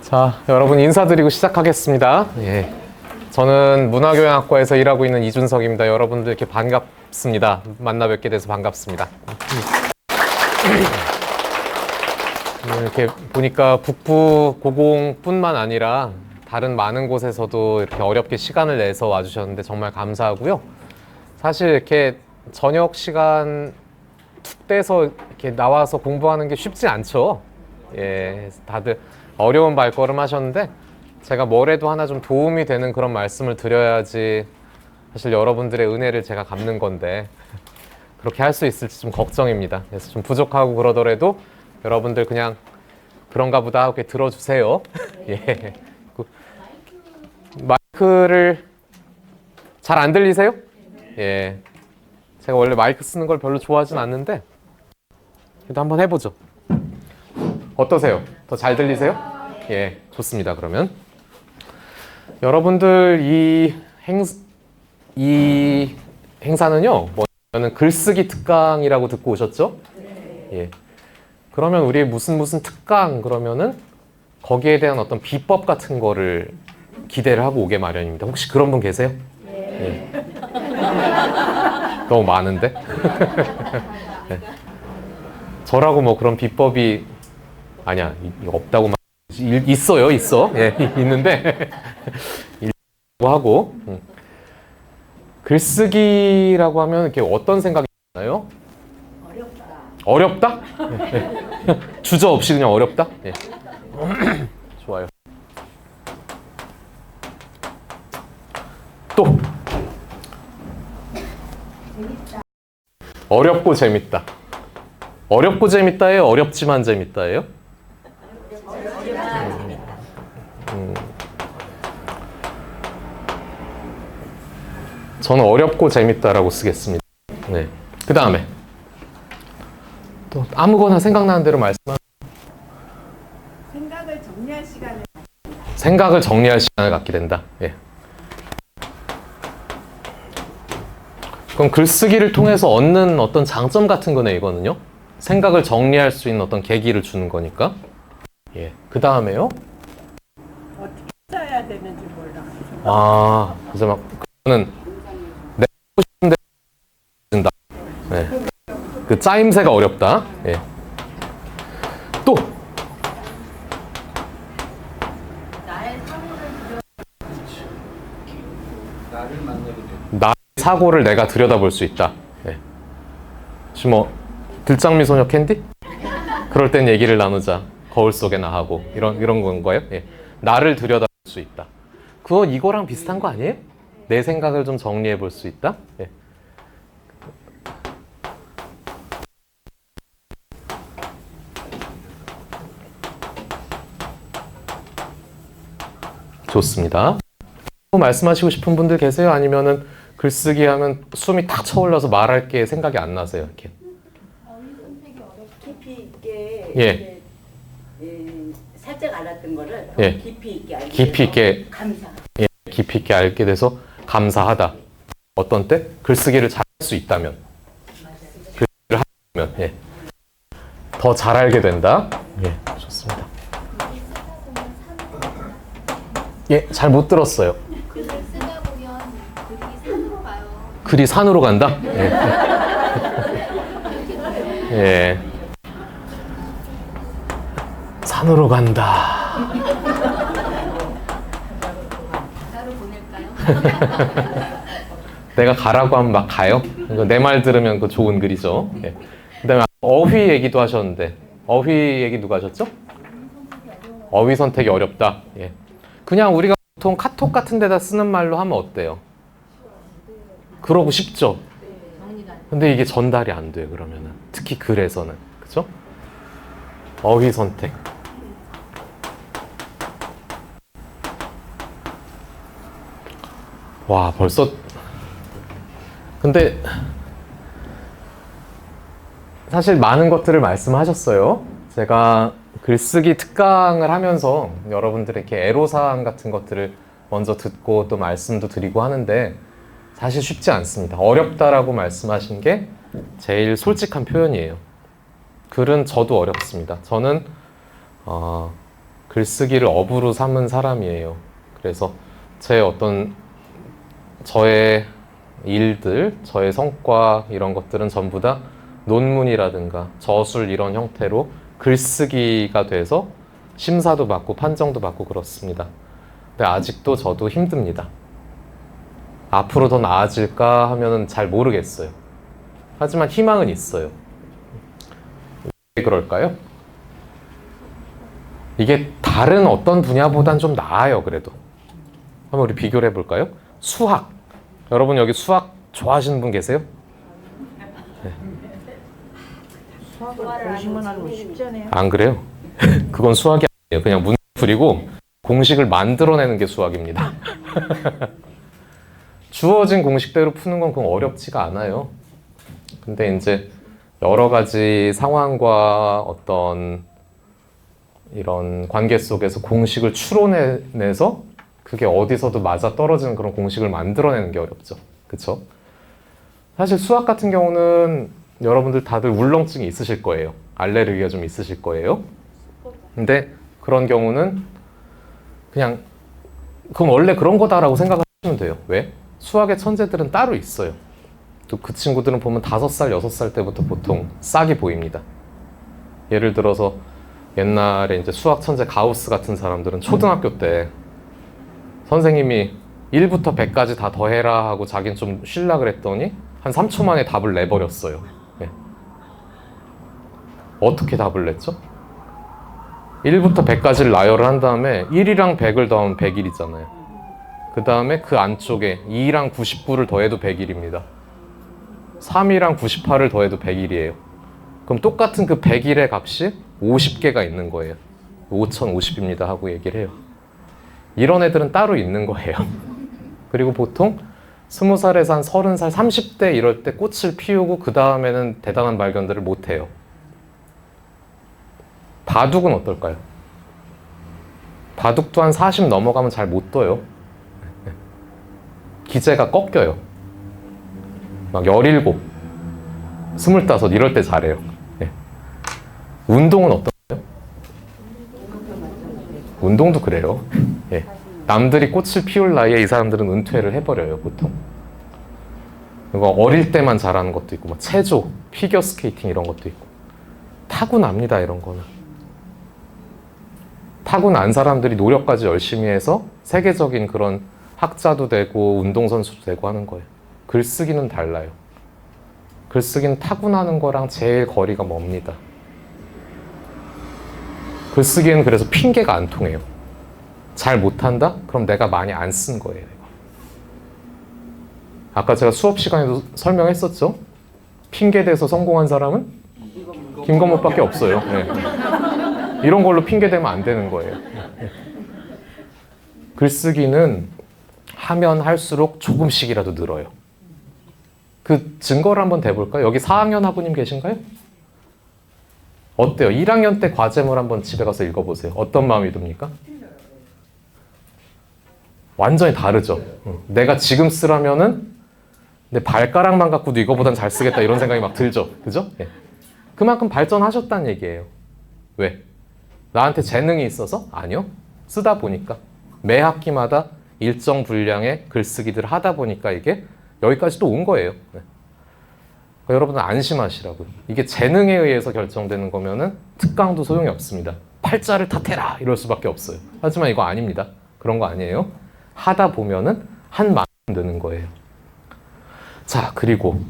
자, 여러분 인사드리고 시작하겠습니다. 예. 저는 문화교양학과에서 일하고 있는 이준석입니다. 여러분들 이렇게 반갑습니다. 만나 뵙게 돼서 반갑습니다. 이렇게 보니까 북부 고공뿐만 아니라 다른 많은 곳에서도 이렇게 어렵게 시간을 내서 와주셨는데 정말 감사하고요. 사실 이렇게 저녁 시간 툭 떼서 이렇게 나와서 공부하는 게 쉽지 않죠. 예, 다들 어려운 발걸음 하셨는데 제가 뭐래도 하나 좀 도움이 되는 그런 말씀을 드려야지 사실 여러분들의 은혜를 제가 갚는 건데 그렇게 할 수 있을지 좀 걱정입니다. 그래서 좀 부족하고 그러더라도 여러분들 그냥 그런가 보다 하고 이렇게 들어주세요. 예. 마이크를 잘 안 들리세요? 예. 제가 원래 마이크 쓰는 걸 별로 좋아하진 않는데 그래도 한번 해보죠. 어떠세요? 더 잘 들리세요? 예, 좋습니다. 그러면 여러분들 이 행사는요, 뭐냐면 글쓰기 특강이라고 듣고 오셨죠? 예. 그러면 우리 무슨 특강 그러면은 거기에 대한 어떤 비법 같은 거를 기대를 하고 오게 마련입니다. 혹시 그런 분 계세요? 예. 너무 많은데? 예. 저라고 뭐 그런 비법이 아니야, 없다고 있어요. 예, 있는데 하고 글쓰기라고 하면 이렇게 어떤 생각이 나요? 어렵다? 네. 주저 없이 그냥 어렵다? 네. 좋아요. 또 어렵고 재밌다. 어렵고 재밌다예요? 어렵지만 재밌다예요? 저는 어렵고 재밌다라고 쓰겠습니다. 네. 그 다음에 또 아무거나 생각나는 대로 말씀하세요. 생각을 정리할 시간을 갖게 된다. 예. 그럼 글쓰기를 통해서 얻는 어떤 장점 같은 거네, 이거는요. 생각을 정리할 수 있는 어떤 계기를 주는 거니까. 예. 그 다음에요. 어떻게 써야 되는지 몰라. 아, 그래서 막 그거는 내가 하고 싶은 대로 쓴다. 네. 그 짜임새가 어렵다. 예. 또 나의 사고를 내가 들여다볼 수 있다. 예. 지금 뭐 들장미소녀 캔디? 그럴 땐 얘기를 나누자. 거울 속에 나하고 이런 건가요? 예. 나를 들여다볼 수 있다. 그거 이거랑 비슷한 거 아니에요? 내 생각을 좀 정리해 볼 수 있다. 예. 좋습니다. 말씀하시고 싶은 분들 계세요? 아니면은 글쓰기 하면 숨이 탁 차올라서 말할 게 생각이 안 나세요? 이렇게. 깊이 있게 예. 살짝 알았던 거를 예. 깊이 있게 알게 깊이 있게 감사. 예, 깊이 있게 알게 돼서 감사하다. 어떤 때? 글쓰기를 잘할 수 있다면. 글쓰기를 하면 예. 더 잘 알게 된다. 예, 좋습니다. 예, 잘 못 들었어요. 글을 쓰다 보면 글이 산으로 가요. 글이 산으로 간다? 예. 예. 산으로 간다. 바다로 보낼까요? 내가 가라고 하면 막 가요? 내 말 들으면 그 좋은 글이죠. 예. 그 다음에 어휘 얘기도 하셨는데, 어휘 얘기 누가 하셨죠? 어휘 선택이 어렵다. 예. 그냥 우리가 보통 카톡 같은 데다 쓰는 말로 하면 어때요? 그러고 싶죠? 근데 이게 전달이 안 돼요, 그러면은. 특히 글에서는. 그죠? 어휘 선택. 와, 벌써. 근데 사실 많은 것들을 말씀하셨어요. 제가 글쓰기 특강을 하면서 여러분들에게 애로사항 같은 것들을 먼저 듣고 또 말씀도 드리고 하는데 사실 쉽지 않습니다. 어렵다라고 말씀하신 게 제일 솔직한 표현이에요. 글은 저도 어렵습니다. 저는 글쓰기를 업으로 삼은 사람이에요. 그래서 저의 일들, 저의 성과 이런 것들은 전부 다 논문이라든가 저술 이런 형태로 글쓰기가 돼서 심사도 받고 판정도 받고 그렇습니다. 근데 아직도 저도 힘듭니다. 앞으로 더 나아질까 하면은 잘 모르겠어요. 하지만 희망은 있어요. 왜 그럴까요? 이게 다른 어떤 분야보단 좀 나아요, 그래도. 한번 우리 비교를 해볼까요? 수학. 여러분 여기 수학 좋아하시는 분 계세요? 네. 수학을 보시면 하고 쉽잖아요. 안 그래요? 그건 수학이 아니에요. 그냥 문풀이고 공식을 만들어내는 게 수학입니다. 주어진 공식대로 푸는 건 그건 어렵지가 않아요. 근데 이제 여러 가지 상황과 어떤 이런 관계 속에서 공식을 추론해내서 그게 어디서도 맞아 떨어지는 그런 공식을 만들어내는 게 어렵죠. 그쵸? 사실 수학 같은 경우는 여러분들 다들 울렁증이 있으실 거예요. 알레르기가 좀 있으실 거예요. 근데 그런 경우는 그냥 그건 원래 그런 거다라고 생각하시면 돼요. 왜? 수학의 천재들은 따로 있어요. 또 그 친구들은 보면 5살, 6살 때부터 보통 싹이 보입니다. 예를 들어서 옛날에 이제 수학 천재 가우스 같은 사람들은 초등학교 때 선생님이 1부터 100까지 다 더해라 하고 자기는 좀 쉴라 그랬더니 한 3초 만에 답을 내버렸어요. 네. 어떻게 답을 냈죠? 1부터 100까지를 나열을 한 다음에 1이랑 100을 더하면 100일이잖아요. 그 다음에 그 안쪽에 2랑 99를 더해도 100일입니다. 3이랑 98을 더해도 100일이에요. 그럼 똑같은 그 100일의 값이 50개가 있는 거예요. 5050입니다 하고 얘기를 해요. 이런 애들은 따로 있는 거예요. 그리고 보통 20살에서 한 30살, 30대 이럴 때 꽃을 피우고 그 다음에는 대단한 발견들을 못 해요. 바둑은 어떨까요? 바둑도 한 40 넘어가면 잘 못 둬요. 기재가 꺾여요. 막 17, 25 이럴 때 잘해요. 네. 운동은 어떤가요? 운동도 그래요. 네. 남들이 꽃을 피울 나이에 이 사람들은 은퇴를 해버려요, 보통. 그리고 어릴 때만 잘하는 것도 있고, 뭐 체조, 피겨스케이팅 이런 것도 있고. 타고납니다, 이런 거는. 타고난 사람들이 노력까지 열심히 해서 세계적인 그런 학자도 되고 운동선수도 되고 하는 거예요. 글쓰기는 달라요. 글쓰기는 타고나는 거랑 제일 거리가 멉니다. 글쓰기에는 그래서 핑계가 안 통해요. 잘 못한다? 그럼 내가 많이 안 쓴 거예요. 아까 제가 수업 시간에도 설명했었죠? 핑계 대서 성공한 사람은 김건모밖에 없어요. 네. 이런 걸로 핑계 대면 안 되는 거예요. 글쓰기는 하면 할수록 조금씩이라도 늘어요. 그 증거를 한번 대볼까요? 여기 4학년 학우님 계신가요? 어때요? 1학년 때 과제물 한번 집에 가서 읽어보세요. 어떤 마음이 듭니까? 완전히 다르죠. 내가 지금 쓰라면은 내 발가락만 갖고도 이거보단 잘 쓰겠다 이런 생각이 막 들죠. 그죠? 예. 그만큼 발전하셨다는 얘기예요. 왜? 나한테 재능이 있어서? 아니요. 쓰다 보니까. 매 학기마다 일정 분량의 글쓰기들을 하다 보니까 이게 여기까지 또 온 거예요. 네. 그러니까 여러분은 안심하시라고요. 이게 재능에 의해서 결정되는 거면은 특강도 소용이 없습니다. 팔자를 탓해라 이럴 수밖에 없어요. 하지만 이거 아닙니다. 그런 거 아니에요. 하다 보면은 한 만큼 느는 거예요. 자, 그리고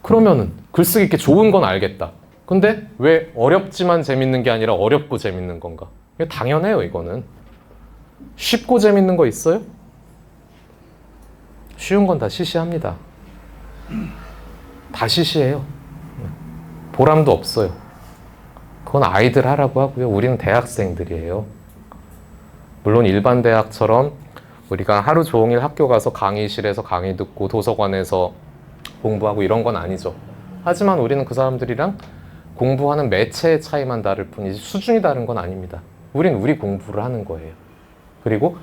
그러면은 글쓰기 이렇게 좋은 건 알겠다. 근데 왜 어렵지만 재밌는 게 아니라 어렵고 재밌는 건가? 이게 당연해요, 이거는. 쉽고 재밌는 거 있어요? 쉬운 건 다 시시합니다. 다 시시해요. 보람도 없어요. 그건 아이들 하라고 하고요. 우리는 대학생들이에요. 물론 일반 대학처럼 우리가 하루 종일 학교 가서 강의실에서 강의 듣고 도서관에서 공부하고 이런 건 아니죠. 하지만 우리는 그 사람들이랑 공부하는 매체의 차이만 다를 뿐이지 수준이 다른 건 아닙니다. 우린 우리 공부를 하는 거예요. 그리고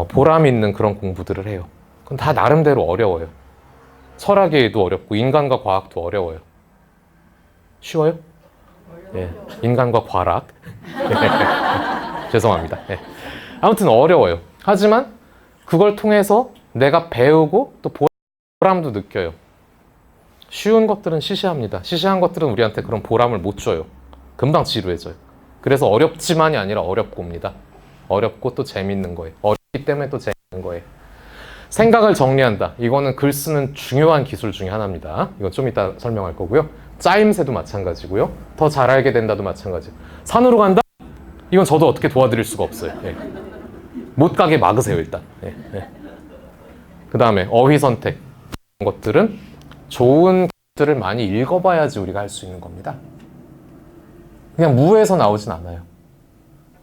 보람 있는 그런 공부들을 해요. 그건 다 나름대로 어려워요. 철학에도 어렵고 인간과 과학도 어려워요. 쉬워요? 예, 인간과 과락. 죄송합니다. 예. 아무튼 어려워요. 하지만 그걸 통해서 내가 배우고 또 보람도 느껴요. 쉬운 것들은 시시합니다. 시시한 것들은 우리한테 그런 보람을 못 줘요. 금방 지루해져요. 그래서 어렵지만이 아니라 어렵고입니다. 어렵고 또 재밌는 거예요. 어렵기 때문에 또 재밌는 거예요. 생각을 정리한다. 이거는 글 쓰는 중요한 기술 중에 하나입니다. 이건 좀 이따 설명할 거고요. 짜임새도 마찬가지고요. 더 잘 알게 된다도 마찬가지예요. 산으로 간다? 이건 저도 어떻게 도와드릴 수가 없어요. 예. 못 가게 막으세요, 일단. 예. 예. 그 다음에 어휘 선택. 이런 것들은 좋은 것들을 많이 읽어봐야지 우리가 할 수 있는 겁니다. 그냥 무에서 나오진 않아요.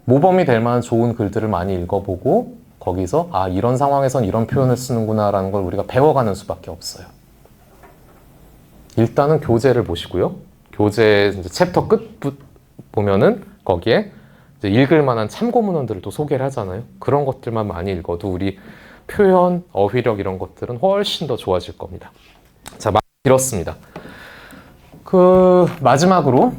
모범이 될 만한 좋은 글들을 많이 읽어보고 거기서 아 이런 상황에선 이런 표현을 쓰는구나 라는 걸 우리가 배워가는 수밖에 없어요. 일단은 교재를 보시고요. 교재 이제 챕터 끝 보면은 거기에 이제 읽을 만한 참고 문헌들을 또 소개를 하잖아요. 그런 것들만 많이 읽어도 우리 표현, 어휘력 이런 것들은 훨씬 더 좋아질 겁니다. 자, 많이 길었습니다. 그 마지막으로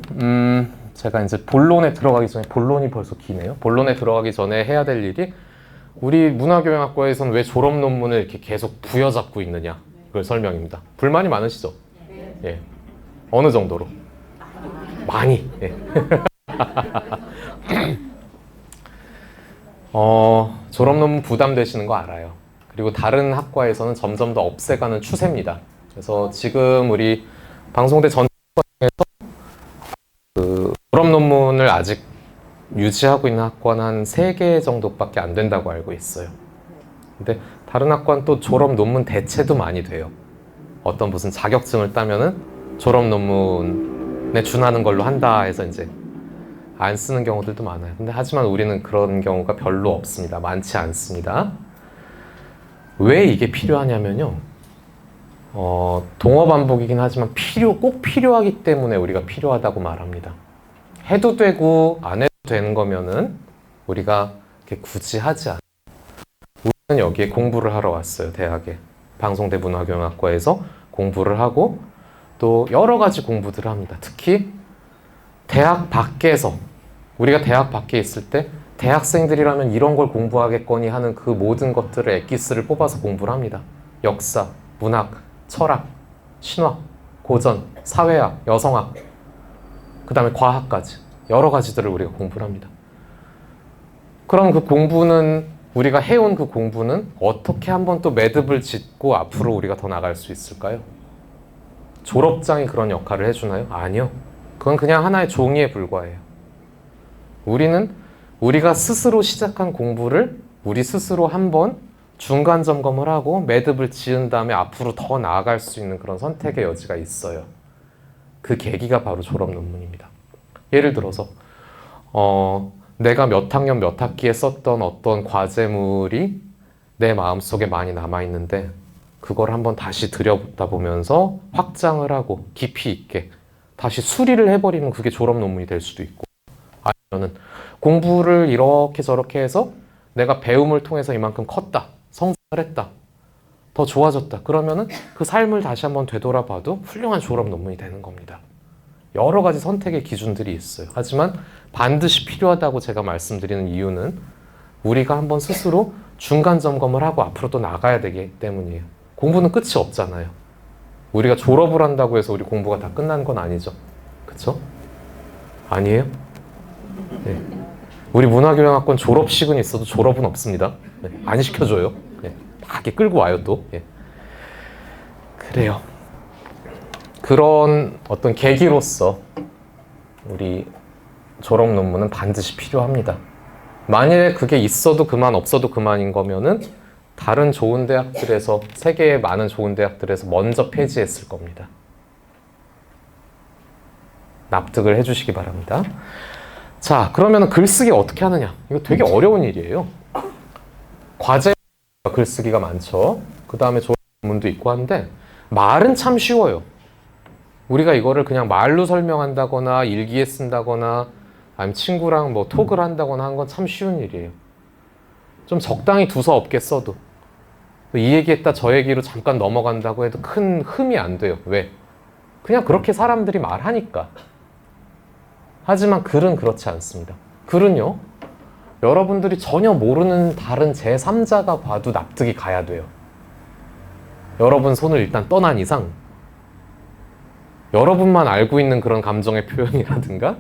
제가 이제 본론에 들어가기 전에 본론이 벌써 기네요. 본론에 들어가기 전에 해야 될 일이 우리 문화교양학과에서는 왜 졸업 논문을 이렇게 계속 부여잡고 있느냐 그걸 설명입니다. 불만이 많으시죠? 예. 어느 정도로? 많이. 예. 졸업 논문 부담되시는 거 알아요. 그리고 다른 학과에서는 점점 더 없애가는 추세입니다. 그래서 지금 우리 방송대 전체에서 그 졸업 논문을 아직 유지하고 있는 학과는 한 3개 정도밖에 안 된다고 알고 있어요. 근데 다른 학과는 또 졸업 논문 대체도 많이 돼요. 어떤 무슨 자격증을 따면은 졸업 논문에 준하는 걸로 한다 해서 이제 안 쓰는 경우들도 많아요. 근데 하지만 우리는 그런 경우가 별로 없습니다. 많지 않습니다. 왜 이게 필요하냐면요. 동어 반복이긴 하지만 꼭 필요하기 때문에 우리가 필요하다고 말합니다. 해도 되고 안 해도 되는 거면은 우리가 이렇게 굳이 하지 않아요. 우리는 여기에 공부를 하러 왔어요. 대학에. 방송대 문화교양학과에서 공부를 하고 또 여러 가지 공부들을 합니다. 특히 대학 밖에서 우리가 대학 밖에 있을 때 대학생들이라면 이런 걸 공부하겠거니 하는 그 모든 것들을 엑기스를 뽑아서 공부를 합니다. 역사, 문학, 철학, 신화, 고전, 사회학, 여성학, 그 다음에 과학까지 여러 가지들을 우리가 공부를 합니다. 그럼 그 공부는 우리가 해온 그 공부는 어떻게 한번 또 매듭을 짓고 앞으로 우리가 더 나갈 수 있을까요? 졸업장이 그런 역할을 해주나요? 아니요. 그건 그냥 하나의 종이에 불과해요. 우리는 우리가 스스로 시작한 공부를 우리 스스로 한번 중간 점검을 하고 매듭을 지은 다음에 앞으로 더 나아갈 수 있는 그런 선택의 여지가 있어요. 그 계기가 바로 졸업 논문입니다. 예를 들어서 내가 몇 학년 몇 학기에 썼던 어떤 과제물이 내 마음속에 많이 남아있는데 그걸 한번 다시 들여다보면서 확장을 하고 깊이 있게 다시 수리를 해버리면 그게 졸업 논문이 될 수도 있고 아니면은 공부를 이렇게 저렇게 해서 내가 배움을 통해서 이만큼 컸다, 성장을 했다, 더 좋아졌다. 그러면은 그 삶을 다시 한번 되돌아봐도 훌륭한 졸업 논문이 되는 겁니다. 여러 가지 선택의 기준들이 있어요. 하지만 반드시 필요하다고 제가 말씀드리는 이유는 우리가 한번 스스로 중간 점검을 하고 앞으로 또 나가야 되기 때문이에요. 공부는 끝이 없잖아요. 우리가 졸업을 한다고 해서 우리 공부가 다 끝난 건 아니죠. 그쵸? 아니에요? 네. 우리 문화교양학과는 졸업식은 있어도 졸업은 없습니다. 네. 안 시켜줘요. 네. 다 이렇게 끌고 와요 또. 네. 그래요. 그런 어떤 계기로서 우리 졸업 논문은 반드시 필요합니다. 만약에 그게 있어도 그만 없어도 그만인 거면은 다른 좋은 대학들에서 세계의 많은 좋은 대학들에서 먼저 폐지했을 겁니다. 납득을 해주시기 바랍니다. 자, 그러면 글쓰기 어떻게 하느냐? 이거 되게 어려운 일이에요. 과제 글쓰기가 많죠. 그 다음에 졸업 논문도 있고 한데 말은 참 쉬워요. 우리가 이거를 그냥 말로 설명한다거나 일기에 쓴다거나 아니면 친구랑 뭐 톡을 한다거나 한 건 참 쉬운 일이에요. 좀 적당히 두서 없게 써도 이 얘기했다 저 얘기로 잠깐 넘어간다고 해도 큰 흠이 안 돼요. 왜? 그냥 그렇게 사람들이 말하니까. 하지만 글은 그렇지 않습니다. 글은요, 여러분들이 전혀 모르는 다른 제3자가 봐도 납득이 가야 돼요. 여러분 손을 일단 떠난 이상 여러분만 알고 있는 그런 감정의 표현이라든가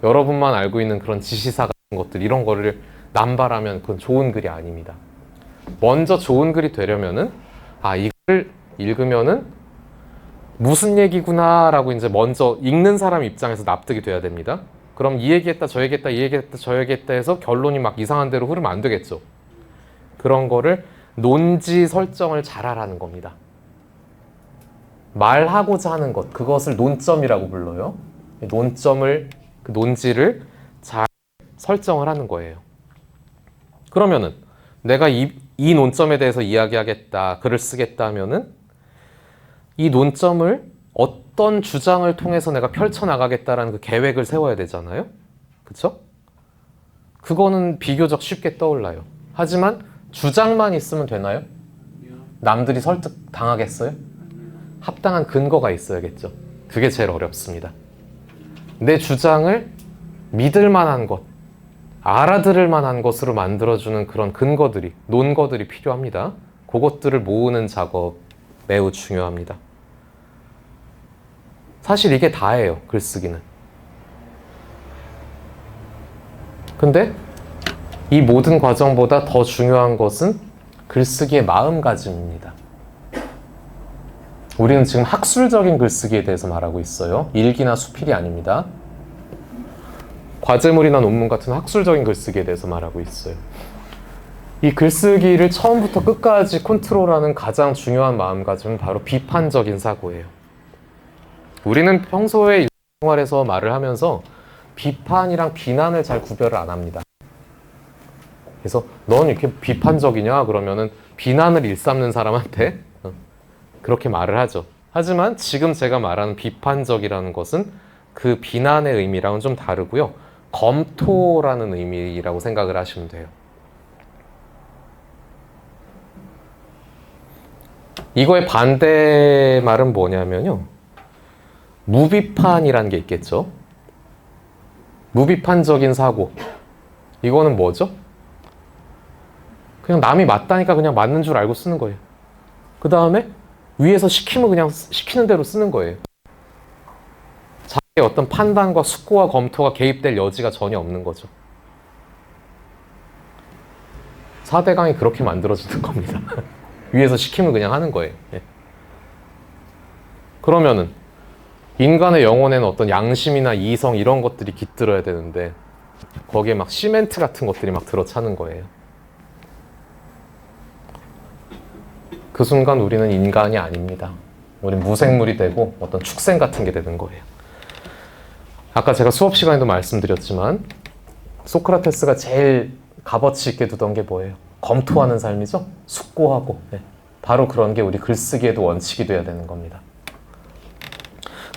여러분만 알고 있는 그런 지시사 같은 것들, 이런 거를 남발하면 그건 좋은 글이 아닙니다. 먼저 좋은 글이 되려면은 이걸 읽으면은 무슨 얘기구나 라고 이제 먼저 읽는 사람 입장에서 납득이 돼야 됩니다. 그럼 이 얘기했다 저 얘기했다 이 얘기했다 저 얘기했다 해서 결론이 막 이상한 대로 흐르면 안 되겠죠. 그런 거를 논지 설정을 잘하라는 겁니다. 말하고자 하는 것, 그것을 논점이라고 불러요. 그 논지를 잘 설정을 하는 거예요. 그러면은 내가 이 논점에 대해서 이야기하겠다, 글을 쓰겠다 하면은 이 논점을 어떤 주장을 통해서 내가 펼쳐나가겠다라는 그 계획을 세워야 되잖아요. 그쵸? 그거는 비교적 쉽게 떠올라요. 하지만 주장만 있으면 되나요? 남들이 설득 당하겠어요? 합당한 근거가 있어야겠죠. 그게 제일 어렵습니다. 내 주장을 믿을 만한 것, 알아들을 만한 것으로 만들어주는 그런 근거들이, 논거들이 필요합니다. 그것들을 모으는 작업 매우 중요합니다. 사실 이게 다예요, 글쓰기는. 근데 이 모든 과정보다 더 중요한 것은 글쓰기의 마음가짐입니다. 우리는 지금 학술적인 글쓰기에 대해서 말하고 있어요. 일기나 수필이 아닙니다. 과제물이나 논문 같은 학술적인 글쓰기에 대해서 말하고 있어요. 이 글쓰기를 처음부터 끝까지 컨트롤하는 가장 중요한 마음가짐은 바로 비판적인 사고예요. 우리는 평소에 일상생활에서 말을 하면서 비판이랑 비난을 잘 구별을 안 합니다. 그래서 넌 이렇게 비판적이냐? 그러면은 비난을 일삼는 사람한테 그렇게 말을 하죠. 하지만 지금 제가 말하는 비판적이라는 것은 그 비난의 의미랑은 좀 다르고요. 검토라는 의미라고 생각을 하시면 돼요. 이거의 반대말은 뭐냐면요. 무비판이라는 게 있겠죠. 무비판적인 사고. 이거는 뭐죠? 그냥 남이 맞다니까 그냥 맞는 줄 알고 쓰는 거예요. 그 다음에 위에서 시키면 그냥 시키는 대로 쓰는 거예요. 자기의 어떤 판단과 숙고와 검토가 개입될 여지가 전혀 없는 거죠. 4대강이 그렇게 만들어지는 겁니다. 위에서 시키면 그냥 하는 거예요. 그러면은 인간의 영혼에는 어떤 양심이나 이성 이런 것들이 깃들어야 되는데 거기에 막 시멘트 같은 것들이 막 들어차는 거예요. 그 순간 우리는 인간이 아닙니다. 우리는 무생물이 되고 어떤 축생 같은 게 되는 거예요. 아까 제가 수업 시간에도 말씀드렸지만 소크라테스가 제일 값어치 있게 두던 게 뭐예요? 검토하는 삶이죠? 숙고하고. 바로 그런 게 우리 글쓰기에도 원칙이 돼야 되는 겁니다.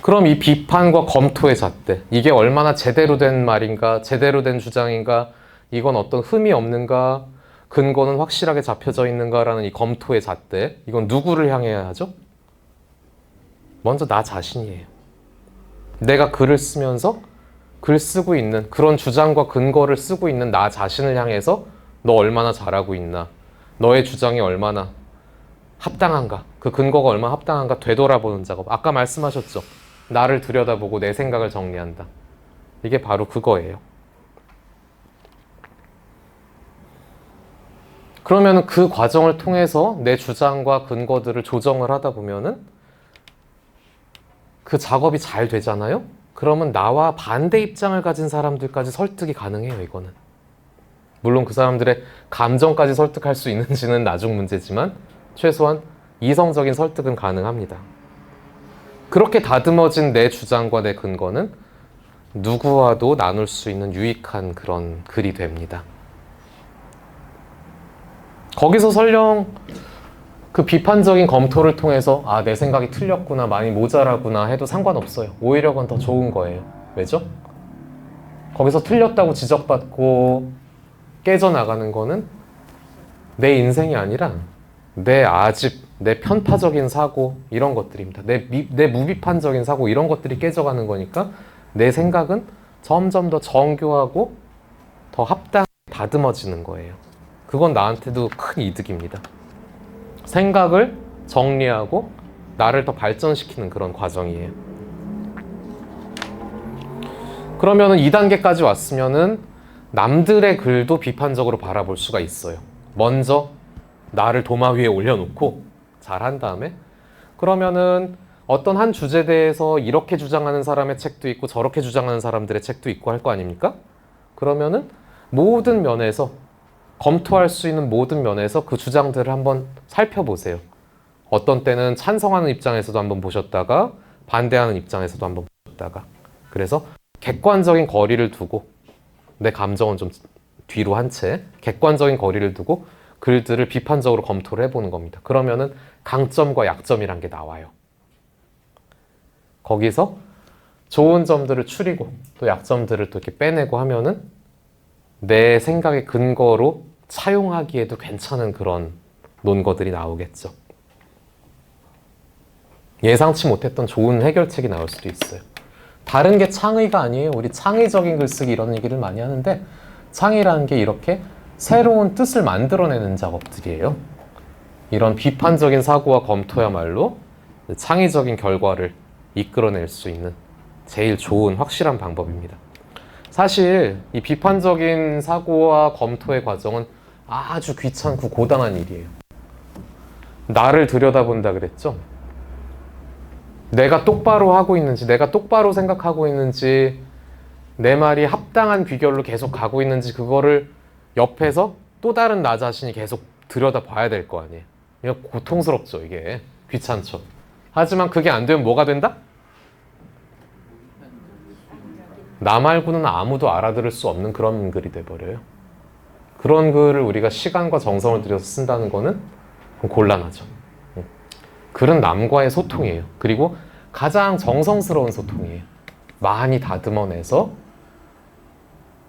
그럼 이 비판과 검토의 잣대, 이게 얼마나 제대로 된 말인가, 제대로 된 주장인가, 이건 어떤 흠이 없는가, 근거는 확실하게 잡혀져 있는가라는 이 검토의 잣대, 이건 누구를 향해야 하죠? 먼저 나 자신이에요. 내가 글을 쓰면서 글 쓰고 있는 그런 주장과 근거를 쓰고 있는 나 자신을 향해서 너 얼마나 잘하고 있나, 너의 주장이 얼마나 합당한가, 그 근거가 얼마나 합당한가 되돌아보는 작업. 아까 말씀하셨죠? 나를 들여다보고 내 생각을 정리한다. 이게 바로 그거예요. 그러면 그 과정을 통해서 내 주장과 근거들을 조정을 하다 보면은 그 작업이 잘 되잖아요? 그러면 나와 반대 입장을 가진 사람들까지 설득이 가능해요, 이거는. 물론 그 사람들의 감정까지 설득할 수 있는지는 나중 문제지만 최소한 이성적인 설득은 가능합니다. 그렇게 다듬어진 내 주장과 내 근거는 누구와도 나눌 수 있는 유익한 그런 글이 됩니다. 거기서 설령 그 비판적인 검토를 통해서 내 생각이 틀렸구나, 많이 모자라구나 해도 상관없어요. 오히려 그건 더 좋은 거예요. 왜죠? 거기서 틀렸다고 지적받고 깨져나가는 거는 내 인생이 아니라 내 아집, 내 편파적인 사고 이런 것들입니다. 내 무비판적인 사고 이런 것들이 깨져가는 거니까 내 생각은 점점 더 정교하고 더 합당하게 다듬어지는 거예요. 그건 나한테도 큰 이득입니다. 생각을 정리하고 나를 더 발전시키는 그런 과정이에요. 그러면은 2단계까지 왔으면은 남들의 글도 비판적으로 바라볼 수가 있어요. 먼저 나를 도마 위에 올려놓고 잘한 다음에 그러면은 어떤 한 주제에 대해서 이렇게 주장하는 사람의 책도 있고 저렇게 주장하는 사람들의 책도 있고 할 거 아닙니까? 그러면은 모든 면에서 검토할 수 있는 모든 면에서 그 주장들을 한번 살펴보세요. 어떤 때는 찬성하는 입장에서도 한번 보셨다가 반대하는 입장에서도 한번 보셨다가 그래서 객관적인 거리를 두고 내 감정은 좀 뒤로 한 채 객관적인 거리를 두고 글들을 비판적으로 검토를 해보는 겁니다. 그러면은 강점과 약점이란 게 나와요. 거기서 좋은 점들을 추리고 또 약점들을 또 이렇게 빼내고 하면은 내 생각의 근거로 차용하기에도 괜찮은 그런 논거들이 나오겠죠. 예상치 못했던 좋은 해결책이 나올 수도 있어요. 다른 게 창의가 아니에요. 우리 창의적인 글쓰기 이런 얘기를 많이 하는데 창의라는 게 이렇게 새로운 뜻을 만들어내는 작업들이에요. 이런 비판적인 사고와 검토야말로 창의적인 결과를 이끌어낼 수 있는 제일 좋은 확실한 방법입니다. 사실 이 비판적인 사고와 검토의 과정은 아주 귀찮고 고단한 일이에요. 나를 들여다본다 그랬죠? 내가 똑바로 하고 있는지, 내가 똑바로 생각하고 있는지, 내 말이 합당한 귀결로 계속 가고 있는지 그거를 옆에서 또 다른 나 자신이 계속 들여다봐야 될 거 아니에요. 이거 고통스럽죠, 이게. 귀찮죠. 하지만 그게 안 되면 뭐가 된다? 나 말고는 아무도 알아들을 수 없는 그런 글이 돼버려요. 그런 글을 우리가 시간과 정성을 들여서 쓴다는 거는 곤란하죠. 글은 남과의 소통이에요. 그리고 가장 정성스러운 소통이에요. 많이 다듬어내서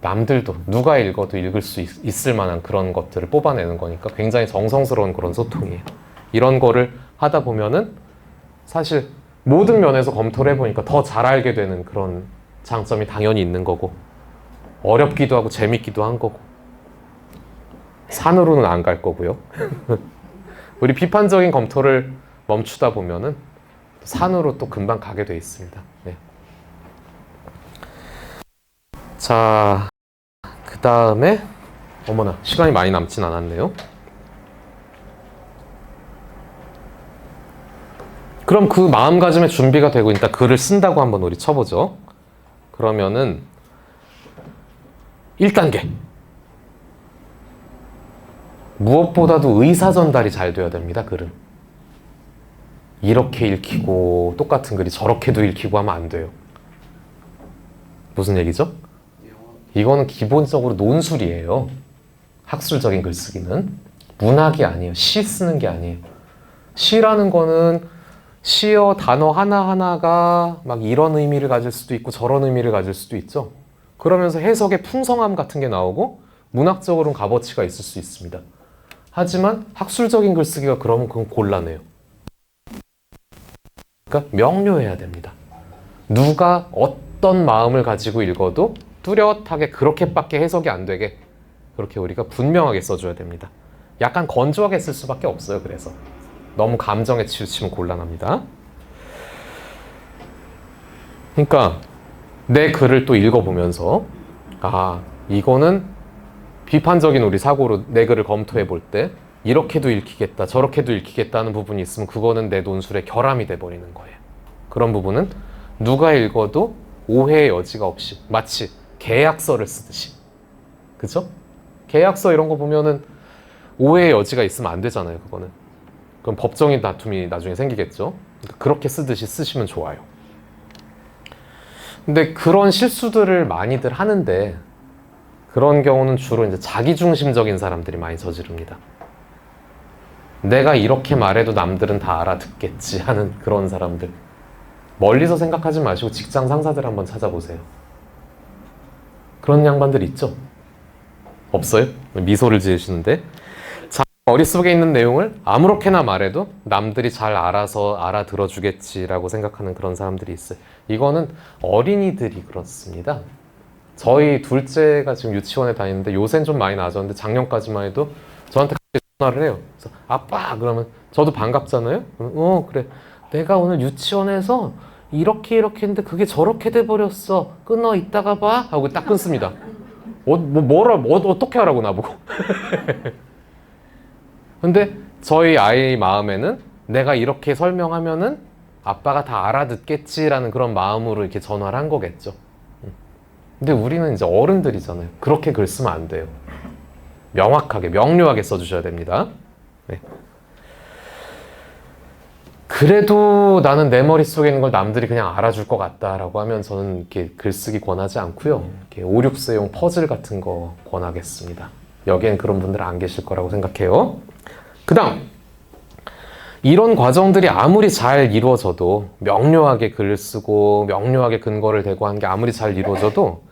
남들도 누가 읽어도 읽을 수 있을 만한 그런 것들을 뽑아내는 거니까 굉장히 정성스러운 그런 소통이에요. 이런 거를 하다 보면은 사실 모든 면에서 검토를 해보니까 더 잘 알게 되는 그런 장점이 당연히 있는 거고 어렵기도 하고 재밌기도 한 거고 산으로는 안 갈 거고요. 우리 비판적인 검토를 멈추다 보면은 산으로 또 금방 가게 돼 있습니다. 네. 자, 그 다음에 어머나 시간이 많이 남진 않았네요. 그럼 그 마음가짐의 준비가 되고 일단 글을 쓴다고 한번 우리 쳐보죠. 그러면은 1단계 무엇보다도 의사 전달이 잘 돼야 됩니다. 글은 이렇게 읽히고 똑같은 글이 저렇게도 읽히고 하면 안 돼요. 무슨 얘기죠? 이거는 기본적으로 논술이에요. 학술적인 글쓰기는 문학이 아니에요. 시 쓰는 게 아니에요. 시라는 거는 시어 단어 하나하나가 막 이런 의미를 가질 수도 있고 저런 의미를 가질 수도 있죠. 그러면서 해석의 풍성함 같은 게 나오고 문학적으로는 값어치가 있을 수 있습니다. 하지만 학술적인 글쓰기가 그러면 그건 곤란해요. 그러니까 명료해야 됩니다. 누가 어떤 마음을 가지고 읽어도 뚜렷하게 그렇게밖에 해석이 안 되게 그렇게 우리가 분명하게 써줘야 됩니다. 약간 건조하게 쓸 수밖에 없어요. 그래서 너무 감정에 치우치면 곤란합니다. 그러니까 내 글을 또 읽어보면서 아, 이거는 비판적인 우리 사고로 내 글을 검토해 볼 때 이렇게도 읽히겠다 저렇게도 읽히겠다는 부분이 있으면 그거는 내 논술의 결함이 돼버리는 거예요. 그런 부분은 누가 읽어도 오해의 여지가 없이 마치 계약서를 쓰듯이, 그죠? 계약서 이런 거 보면은 오해의 여지가 있으면 안 되잖아요. 그거는 그럼 법적인 다툼이 나중에 생기겠죠. 그러니까 그렇게 쓰듯이 쓰시면 좋아요. 근데 그런 실수들을 많이들 하는데 그런 경우는 주로 이제 자기중심적인 사람들이 많이 저지릅니다. 내가 이렇게 말해도 남들은 다 알아듣겠지 하는 그런 사람들. 멀리서 생각하지 마시고 직장 상사들 한번 찾아보세요. 그런 양반들 있죠? 없어요? 미소를 지으시는데 자, 머릿속에 있는 내용을 아무렇게나 말해도 남들이 잘 알아서 알아들어 주겠지라고 생각하는 그런 사람들이 있어요. 이거는 어린이들이 그렇습니다. 저희 둘째가 지금 유치원에 다니는데 요새는 좀 많이 나아졌는데 작년까지만 해도 저한테 전화를 해요. 그래서 아빠 그러면 저도 반갑잖아요. 그럼, 그래 내가 오늘 유치원에서 이렇게 했는데 그게 저렇게 돼버렸어. 끊어 이따가 봐 하고 딱 끊습니다. 어떻게 하라고 나보고. 근데 저희 아이 마음에는 내가 이렇게 설명하면은 아빠가 다 알아듣겠지라는 그런 마음으로 이렇게 전화를 한 거겠죠. 근데 우리는 이제 어른들이잖아요. 그렇게 글 쓰면 안 돼요. 명확하게, 명료하게 써주셔야 됩니다. 네. 그래도 나는 내 머릿속에 있는 걸 남들이 그냥 알아줄 것 같다라고 하면 저는 이렇게 글쓰기 권하지 않고요. 이렇게 5, 6세용 퍼즐 같은 거 권하겠습니다. 여기엔 그런 분들 안 계실 거라고 생각해요. 그 다음, 이런 과정들이 아무리 잘 이루어져도 명료하게 글을 쓰고 명료하게 근거를 대고 하는 게 아무리 잘 이루어져도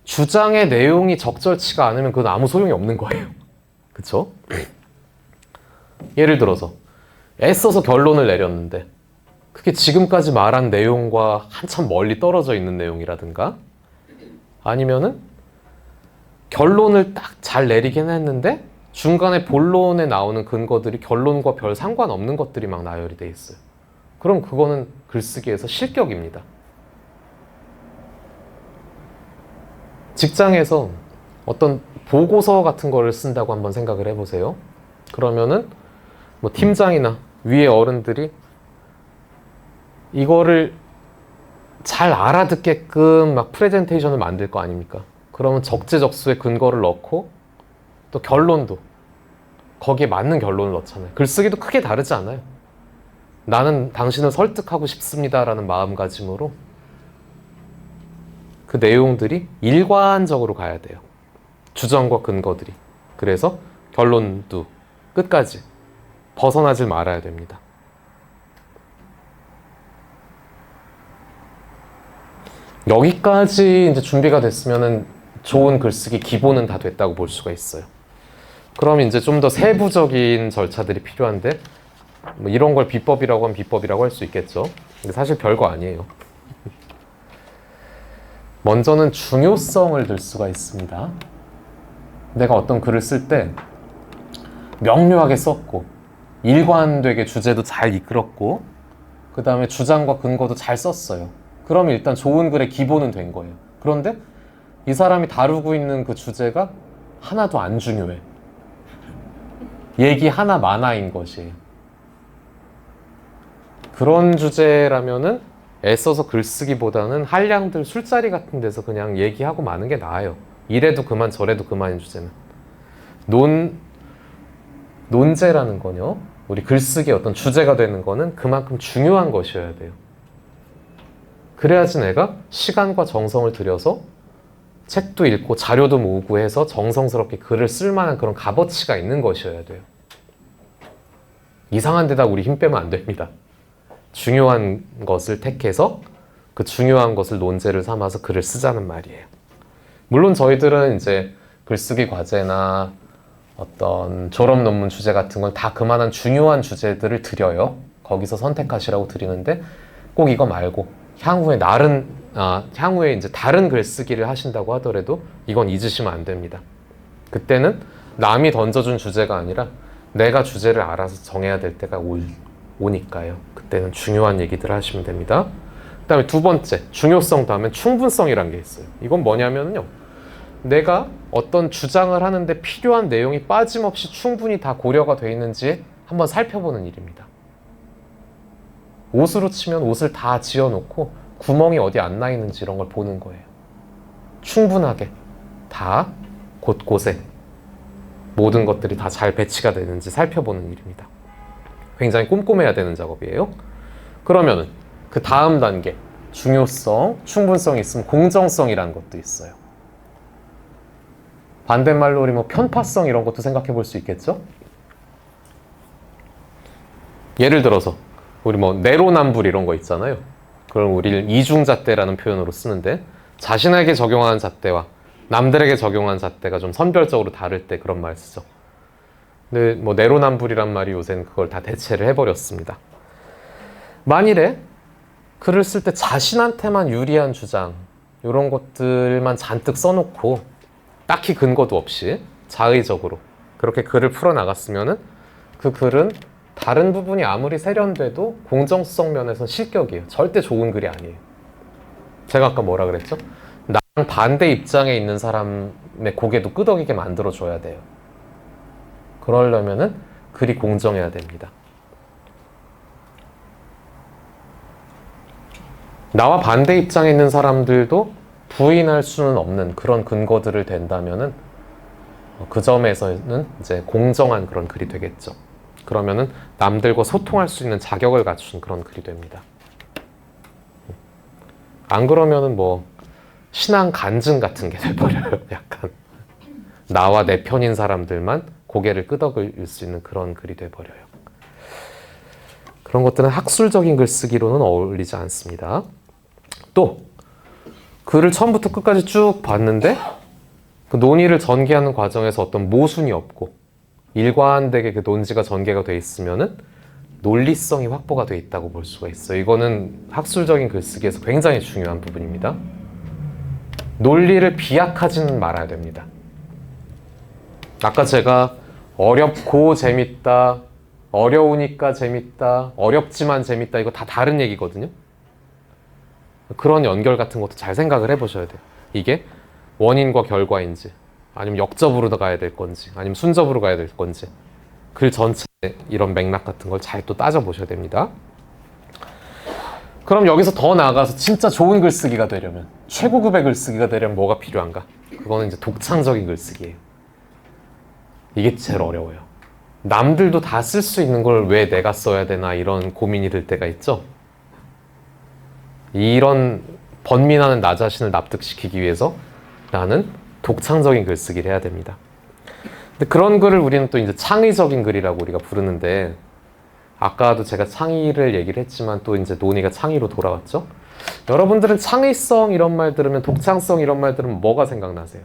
주장의 내용이 적절치가 않으면 그건 아무 소용이 없는 거예요. 그쵸? 예를 들어서 애써서 결론을 내렸는데 그게 지금까지 말한 내용과 한참 멀리 떨어져 있는 내용이라든가 아니면은 결론을 딱 잘 내리긴 했는데 중간에 본론에 나오는 근거들이 결론과 별 상관없는 것들이 막 나열이 돼 있어요. 그럼 그거는 글쓰기에서 실격입니다. 직장에서 어떤 보고서 같은 거를 쓴다고 한번 생각을 해보세요. 그러면은 뭐 팀장이나 위에 어른들이 이거를 잘 알아듣게끔 막 프레젠테이션을 만들 거 아닙니까? 그러면 적재적소에 근거를 넣고 또 결론도 거기에 맞는 결론을 넣잖아요. 글쓰기도 크게 다르지 않아요. 나는 당신을 설득하고 싶습니다라는 마음가짐으로 그 내용들이 일관적으로 가야 돼요. 주장과 근거들이. 그래서 결론도 끝까지 벗어나질 말아야 됩니다. 여기까지 이제 준비가 됐으면은 좋은 글쓰기 기본은 다 됐다고 볼 수가 있어요. 그럼 이제 좀 더 세부적인 절차들이 필요한데 뭐 이런 걸 비법이라고 하면 비법이라고 할 수 있겠죠. 근데 사실 별거 아니에요. 먼저는 중요성을 들 수가 있습니다. 내가 어떤 글을 쓸 때 명료하게 썼고 일관되게 주제도 잘 이끌었고 그 다음에 주장과 근거도 잘 썼어요. 그러면 일단 좋은 글의 기본은 된 거예요. 그런데 이 사람이 다루고 있는 그 주제가 하나도 안 중요해. 얘기 하나 많아인 것이에요. 그런 주제라면은 애써서 글쓰기보다는 한량들 술자리 같은 데서 그냥 얘기하고 마는 게 나아요. 이래도 그만 저래도 그만인 주제는. 논제라는 거요. 우리 글쓰기의 어떤 주제가 되는 거는 그만큼 중요한 것이어야 돼요. 그래야지 내가 시간과 정성을 들여서 책도 읽고 자료도 모으고 해서 정성스럽게 글을 쓸 만한 그런 값어치가 있는 것이어야 돼요. 이상한 데다 우리 힘 빼면 안 됩니다. 중요한 것을 택해서 그 중요한 것을 논제를 삼아서 글을 쓰자는 말이에요. 물론 저희들은 이제 글쓰기 과제나 어떤 졸업 논문 주제 같은 건 다 그만한 중요한 주제들을 드려요. 거기서 선택하시라고 드리는데 꼭 이거 말고 향후에 이제 다른 글쓰기를 하신다고 하더라도 이건 잊으시면 안 됩니다. 그때는 남이 던져준 주제가 아니라 내가 주제를 알아서 정해야 될 때가 오니까요. 그때는 중요한 얘기들을 하시면 됩니다. 그 다음에 두 번째, 중요성 다음에 충분성이라는 게 있어요. 이건 뭐냐면요. 내가 어떤 주장을 하는데 필요한 내용이 빠짐없이 충분히 다 고려가 되어 있는지 한번 살펴보는 일입니다. 옷으로 치면 옷을 다 지어놓고 구멍이 어디 안 나 있는지 이런 걸 보는 거예요. 충분하게 다 곳곳에 모든 것들이 다 잘 배치가 되는지 살펴보는 일입니다. 굉장히 꼼꼼해야 되는 작업이에요. 그러면은 그 다음 단계 중요성, 충분성이 있으면 공정성이라는 것도 있어요. 반대말로 우리 뭐 편파성 이런 것도 생각해 볼 수 있겠죠? 예를 들어서 우리 뭐 내로남불 이런 거 있잖아요. 그럼 우리를 이중잣대라는 표현으로 쓰는데 자신에게 적용하는 잣대와 남들에게 적용하는 잣대가 좀 선별적으로 다를 때 그런 말 쓰죠. 근데 뭐 내로남불이란 말이 요새는 그걸 다 대체를 해버렸습니다. 만일에 글을 쓸 때 자신한테만 유리한 주장 이런 것들만 잔뜩 써놓고 딱히 근거도 없이 자의적으로 그렇게 글을 풀어나갔으면은 그 글은 다른 부분이 아무리 세련돼도 공정성 면에서 실격이에요. 절대 좋은 글이 아니에요. 제가 아까 뭐라 그랬죠? 나랑 반대 입장에 있는 사람의 고개도 끄덕이게 만들어줘야 돼요. 그러려면은 글이 공정해야 됩니다. 나와 반대 입장에 있는 사람들도 부인할 수는 없는 그런 근거들을 댄다면은 그 점에서는 이제 공정한 그런 글이 되겠죠. 그러면은 남들과 소통할 수 있는 자격을 갖춘 그런 글이 됩니다. 안 그러면은 뭐 신앙 간증 같은 게 돼버려요. 약간 나와 내 편인 사람들만 고개를 끄덕일 수 있는 그런 글이 돼버려요. 그런 것들은 학술적인 글쓰기로는 어울리지 않습니다. 또 글을 처음부터 끝까지 쭉 봤는데 그 논의를 전개하는 과정에서 어떤 모순이 없고 일관되게 그 논지가 전개가 돼 있으면은 논리성이 확보가 돼 있다고 볼 수가 있어요. 이거는 학술적인 글쓰기에서 굉장히 중요한 부분입니다. 논리를 비약하지는 말아야 됩니다. 아까 제가 어렵고 재밌다, 어려우니까 재밌다, 어렵지만 재밌다, 이거 다 다른 얘기거든요. 그런 연결 같은 것도 잘 생각을 해보셔야 돼요. 이게 원인과 결과인지, 아니면 역접으로 가야 될 건지, 아니면 순접으로 가야 될 건지, 글 전체 이런 맥락 같은 걸 잘 또 따져보셔야 됩니다. 그럼 여기서 더 나아가서 진짜 좋은 글쓰기가 되려면, 최고급의 글쓰기가 되려면 뭐가 필요한가? 그거는 이제 독창적인 글쓰기예요. 이게 제일 어려워요. 남들도 다 쓸 수 있는 걸 왜 내가 써야 되나 이런 고민이 들 때가 있죠. 이런 번민하는 나 자신을 납득시키기 위해서 나는 독창적인 글쓰기를 해야 됩니다. 근데 그런 글을 우리는 또 이제 창의적인 글이라고 우리가 부르는데, 아까도 제가 창의를 얘기를 했지만 또 이제 논의가 창의로 돌아왔죠. 여러분들은 창의성 이런 말 들으면, 독창성 이런 말 들으면 뭐가 생각나세요?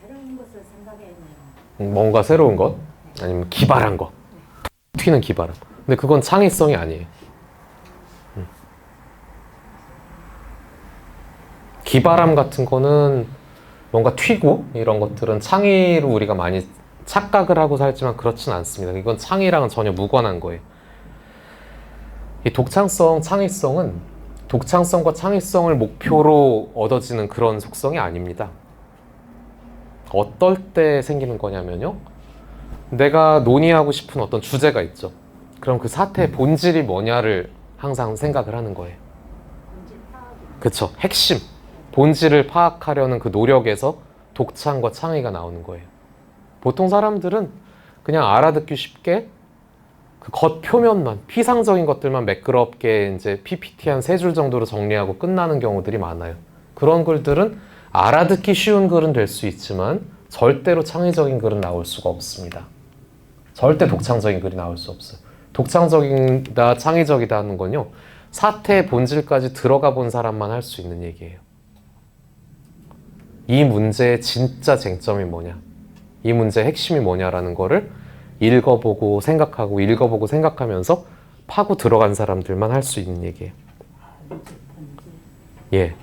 새로운 것을 생각해내요. 뭔가 새로운 것? 아니면 기발한 것? 튀는 기발함. 근데 그건 창의성이 아니에요. 기발함 같은 거는 뭔가 튀고 이런 것들은 창의로 우리가 많이 착각을 하고 살지만 그렇진 않습니다. 이건 창의랑은 전혀 무관한 거예요. 이 독창성, 창의성은 독창성과 창의성을 목표로 얻어지는 그런 속성이 아닙니다. 어떨 때 생기는 거냐면요, 내가 논의하고 싶은 어떤 주제가 있죠. 그럼 그 사태의 본질이 뭐냐를 항상 생각을 하는 거예요. 그쵸? 핵심, 본질을 파악하려는 그 노력에서 독창과 창의가 나오는 거예요. 보통 사람들은 그냥 알아듣기 쉽게 그 겉표면만, 피상적인 것들만 매끄럽게 이제 PPT 한 3줄 정도로 정리하고 끝나는 경우들이 많아요. 그런 글들은 알아듣기 쉬운 글은 될 수 있지만 절대로 창의적인 글은 나올 수가 없습니다. 절대 독창적인 글이 나올 수 없어요. 독창적이다, 창의적이다 하는 건요, 사태의 본질까지 들어가 본 사람만 할 수 있는 얘기예요. 이 문제의 진짜 쟁점이 뭐냐, 이 문제의 핵심이 뭐냐라는 거를 읽어보고 생각하고 읽어보고 생각하면서 파고 들어간 사람들만 할 수 있는 얘기예요. 예.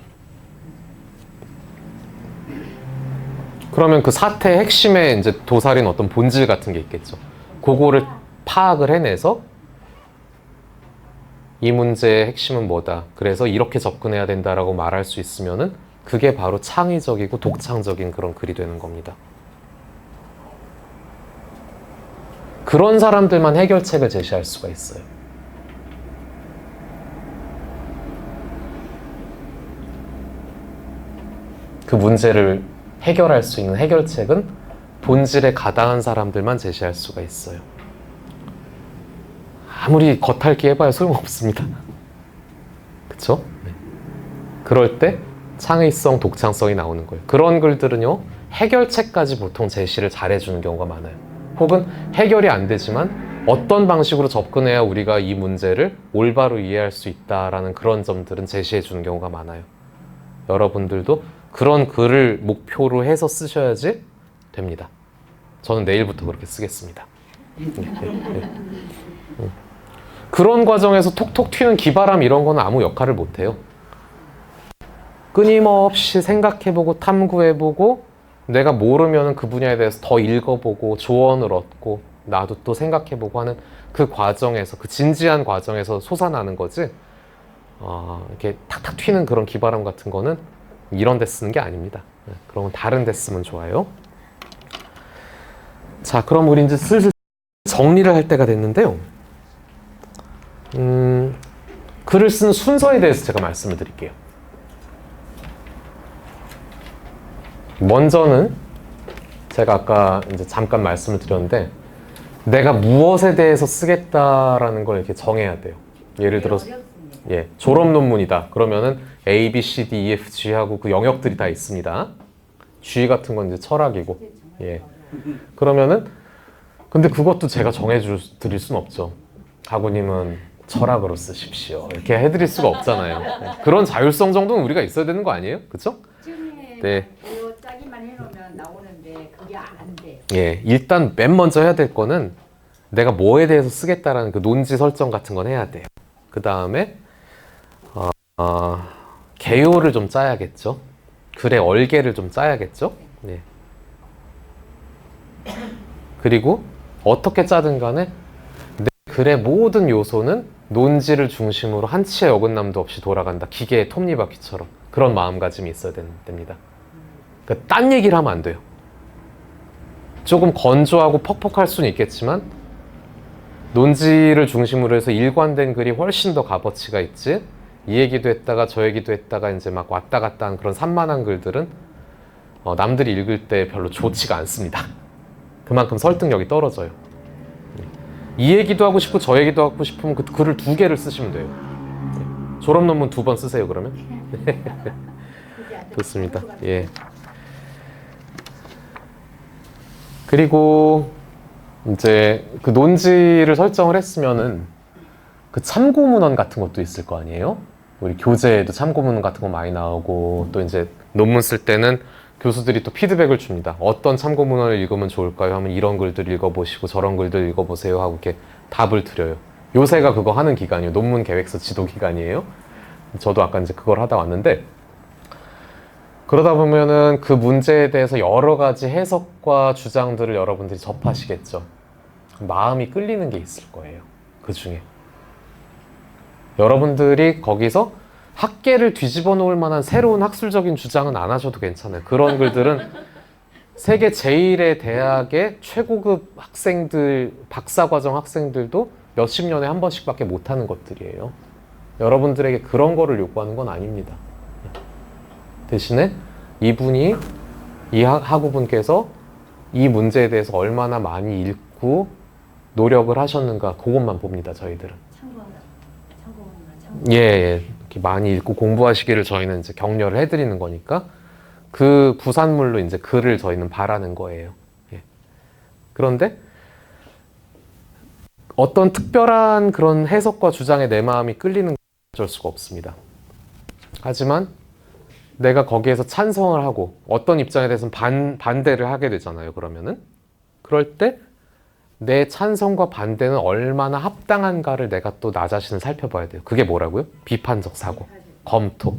그러면 그 사태의 핵심에 이제 도사린 어떤 본질 같은 게 있겠죠. 그거를 파악을 해내서 이 문제의 핵심은 뭐다, 그래서 이렇게 접근해야 된다라고 말할 수 있으면은 그게 바로 창의적이고 독창적인 그런 글이 되는 겁니다. 그런 사람들만 해결책을 제시할 수가 있어요. 그 문제를 해결할 수 있는 해결책은 본질에 가당한 사람들만 제시할 수가 있어요. 아무리 겉핥기 해봐야 소용없습니다. 그쵸? 네. 그럴 때 창의성, 독창성이 나오는 거예요. 그런 글들은요, 해결책까지 보통 제시를 잘해주는 경우가 많아요. 혹은 해결이 안 되지만 어떤 방식으로 접근해야 우리가 이 문제를 올바로 이해할 수 있다라는 그런 점들은 제시해주는 경우가 많아요. 여러분들도 그런 글을 목표로 해서 쓰셔야지 됩니다. 저는 내일부터 그렇게 쓰겠습니다. 그런 과정에서 톡톡 튀는 기바람 이런 거는 아무 역할을 못 해요. 끊임없이 생각해보고 탐구해보고 내가 모르면 그 분야에 대해서 더 읽어보고 조언을 얻고 나도 또 생각해보고 하는 그 과정에서, 그 진지한 과정에서 솟아나는 거지, 이렇게 탁탁 튀는 그런 기바람 같은 거는 이런 데 쓰는 게 아닙니다. 그런 건 다른 데 쓰면 좋아요. 자, 그럼 우리 이제 슬슬 정리를 할 때가 됐는데요. 글을 쓰는 순서에 대해서 제가 말씀을 드릴게요. 먼저는 제가 아까 이제 잠깐 말씀을 드렸는데 내가 무엇에 대해서 쓰겠다라는 걸 이렇게 정해야 돼요. 예를 들어서 졸업 논문이다. 그러면은 A, B, C, D, E, F, G 하고 그 영역들이 다 있습니다. G 같은 건 이제 철학이고. 그러면은 근데 그것도 제가 드릴 수는 없죠. 가구님은 철학으로 쓰십시오. 이렇게 해드릴 수가 없잖아요. 그런 자율성 정도는 우리가 있어야 되는 거 아니에요? 그렇죠? 네. 짜기만 해놓으면 나오는데 그게 안 돼. 일단 맨 먼저 해야 될 거는 내가 뭐에 대해서 쓰겠다라는 그 논지 설정 같은 건 해야 돼요. 그 다음에 개요를 좀 짜야겠죠. 글의 얼개를 좀 짜야겠죠. 네. 그리고 어떻게 짜든 간에 내 글의 모든 요소는 논지를 중심으로 한치의 어긋남도 없이 돌아간다. 기계의 톱니바퀴처럼. 그런 마음가짐이 있어야 됩니다. 그러니까 딴 얘기를 하면 안 돼요. 조금 건조하고 퍽퍽할 수는 있겠지만 논지를 중심으로 해서 일관된 글이 훨씬 더 값어치가 있지, 이 얘기도 했다가 저 얘기도 했다가 이제 막 왔다 갔다 한 그런 산만한 글들은 남들이 읽을 때 별로 좋지가 않습니다. 그만큼 설득력이 떨어져요. 이 얘기도 하고 싶고 저 얘기도 하고 싶으면 그 글을 2개를 쓰시면 돼요. 졸업 논문 2번 쓰세요 그러면. 좋습니다. 그리고 이제 그 논지를 설정을 했으면은 그 참고문헌 같은 것도 있을 거 아니에요? 우리 교재에도 참고문헌 같은 거 많이 나오고, 또 이제 논문 쓸 때는 교수들이 또 피드백을 줍니다. 어떤 참고문헌을 읽으면 좋을까요? 하면 이런 글들 읽어보시고 저런 글들 읽어보세요 하고 이렇게 답을 드려요. 요새가 그거 하는 기간이에요. 논문 계획서 지도 기간이에요. 저도 아까 이제 그걸 하다 왔는데, 그러다 보면은 그 문제에 대해서 여러 가지 해석과 주장들을 여러분들이 접하시겠죠. 마음이 끌리는 게 있을 거예요. 그 중에. 여러분들이 거기서 학계를 뒤집어 놓을 만한 새로운 학술적인 주장은 안 하셔도 괜찮아요. 그런 글들은 세계 제1의 대학의 최고급 학생들, 박사과정 학생들도 몇십 년에 한 번씩밖에 못하는 것들이에요. 여러분들에게 그런 거를 요구하는 건 아닙니다. 대신에 이분이, 이 학우분께서 이 문제에 대해서 얼마나 많이 읽고 노력을 하셨는가, 그것만 봅니다, 저희들은. 이렇게 많이 읽고 공부하시기를 저희는 이제 격려를 해드리는 거니까 그 부산물로 이제 글을 저희는 바라는 거예요. 그런데 어떤 특별한 그런 해석과 주장에 내 마음이 끌리는 건 어쩔 수가 없습니다. 하지만 내가 거기에서 찬성을 하고 어떤 입장에 대해서는 반대를 하게 되잖아요. 그러면은 그럴 때 내 찬성과 반대는 얼마나 합당한가를 내가 또 나 자신을 살펴봐야 돼요. 그게 뭐라고요? 비판적 사고, 검토.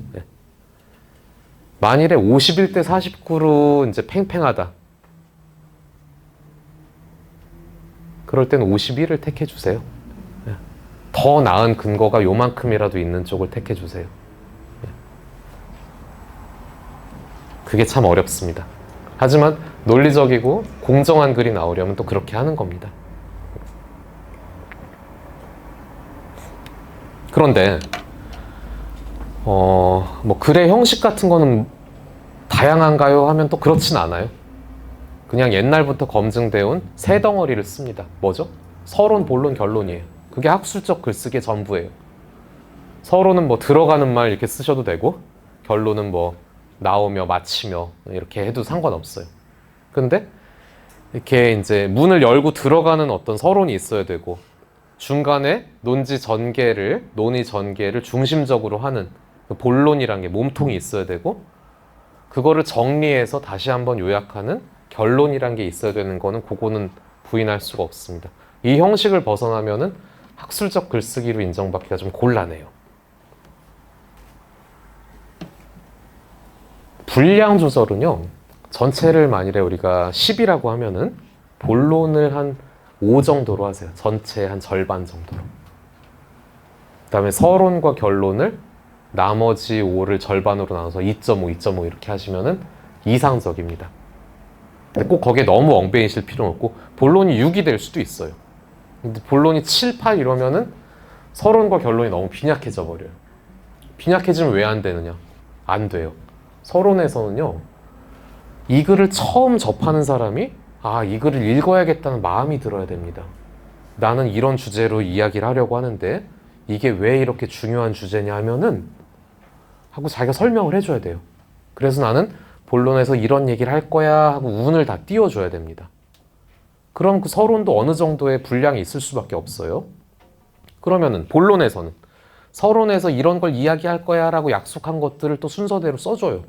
만일에 51대 49로 이제 팽팽하다. 그럴 때는 51을 택해 주세요. 더 나은 근거가 요만큼이라도 있는 쪽을 택해 주세요. 그게 참 어렵습니다. 하지만 논리적이고 공정한 글이 나오려면 또 그렇게 하는 겁니다. 그런데 뭐 글의 형식 같은 거는 다양한가요? 하면 또 그렇진 않아요. 그냥 옛날부터 검증되어 온 세 덩어리를 씁니다. 뭐죠? 서론, 본론, 결론이에요. 그게 학술적 글쓰기의 전부예요. 서론은 뭐 들어가는 말 이렇게 쓰셔도 되고, 결론은 뭐 나오며 마치며 이렇게 해도 상관없어요. 근데 이렇게 이제 문을 열고 들어가는 어떤 서론이 있어야 되고, 중간에 논의 전개를 중심적으로 하는 그 본론이란 게 몸통이 있어야 되고, 그거를 정리해서 다시 한번 요약하는 결론이란 게 있어야 되는 거는 그거는 부인할 수가 없습니다. 이 형식을 벗어나면은 학술적 글쓰기로 인정받기가 좀 곤란해요. 분량 조절은요, 전체를 만일에 우리가 10이라고 하면은 본론을 한 5 정도로 하세요. 전체 한 절반 정도로. 그 다음에 서론과 결론을 나머지 5를 절반으로 나눠서 2.5, 2.5 이렇게 하시면은 이상적입니다. 근데 꼭 거기에 너무 엉배이실 필요는 없고, 본론이 6이 될 수도 있어요. 근데 본론이 7, 8 이러면은 서론과 결론이 너무 빈약해져 버려요. 빈약해지면 왜 안 되느냐? 안 돼요. 서론에서는요, 이 글을 처음 접하는 사람이 이 글을 읽어야겠다는 마음이 들어야 됩니다. 나는 이런 주제로 이야기를 하려고 하는데 이게 왜 이렇게 중요한 주제냐 하면은 하고 자기가 설명을 해줘야 돼요. 그래서 나는 본론에서 이런 얘기를 할 거야 하고 운을 다 띄워줘야 됩니다. 그럼 그 서론도 어느 정도의 분량이 있을 수밖에 없어요. 그러면은 본론에서는 서론에서 이런 걸 이야기할 거야 라고 약속한 것들을 또 순서대로 써줘요.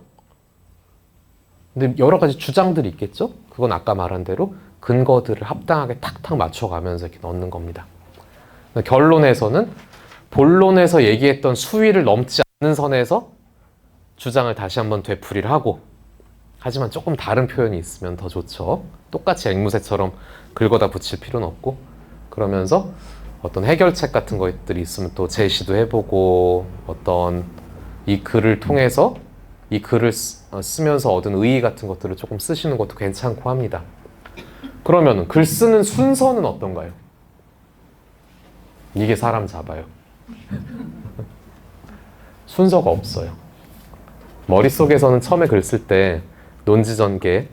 근데 여러 가지 주장들이 있겠죠? 그건 아까 말한 대로 근거들을 합당하게 탁탁 맞춰가면서 이렇게 넣는 겁니다. 결론에서는 본론에서 얘기했던 수위를 넘지 않는 선에서 주장을 다시 한번 되풀이를 하고, 하지만 조금 다른 표현이 있으면 더 좋죠. 똑같이 앵무새처럼 긁어다 붙일 필요는 없고, 그러면서 어떤 해결책 같은 것들이 있으면 또 제시도 해보고, 어떤 이 글을 통해서 이 글을 쓰면서 얻은 의의 같은 것들을 조금 쓰시는 것도 괜찮고 합니다. 그러면 글 쓰는 순서는 어떤가요? 이게 사람 잡아요. 순서가 없어요. 머릿속에서는 처음에 글 쓸 때 논지전개,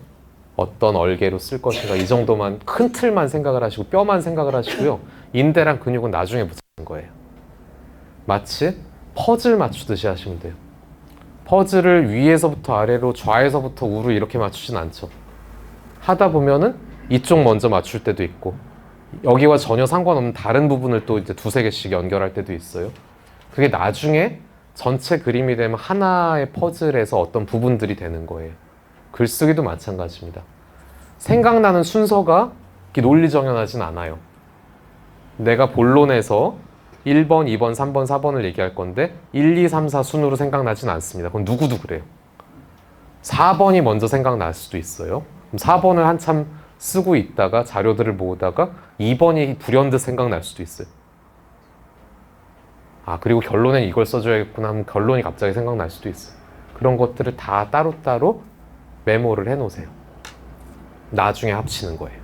어떤 얼개로 쓸 것인가 이 정도만, 큰 틀만 생각을 하시고 뼈만 생각을 하시고요. 인대랑 근육은 나중에 붙이는 거예요. 마치 퍼즐 맞추듯이 하시면 돼요. 퍼즐을 위에서부터 아래로, 좌에서부터 우로 이렇게 맞추진 않죠. 하다 보면은 이쪽 먼저 맞출 때도 있고, 여기와 전혀 상관없는 다른 부분을 또 이제 2-3개씩 연결할 때도 있어요. 그게 나중에 전체 그림이 되면 하나의 퍼즐에서 어떤 부분들이 되는 거예요. 글쓰기도 마찬가지입니다. 생각나는 순서가 논리정연하진 않아요. 내가 본론에서 1번, 2번, 3번, 4번을 얘기할 건데 1, 2, 3, 4 순으로 생각나진 않습니다. 그건 누구도 그래요. 4번이 먼저 생각날 수도 있어요. 그럼 4번을 한참 쓰고 있다가 자료들을 보다가 2번이 불현듯 생각날 수도 있어요. 그리고 결론엔 이걸 써줘야겠구나 하면 결론이 갑자기 생각날 수도 있어요. 그런 것들을 다 따로따로 메모를 해놓으세요. 나중에 합치는 거예요.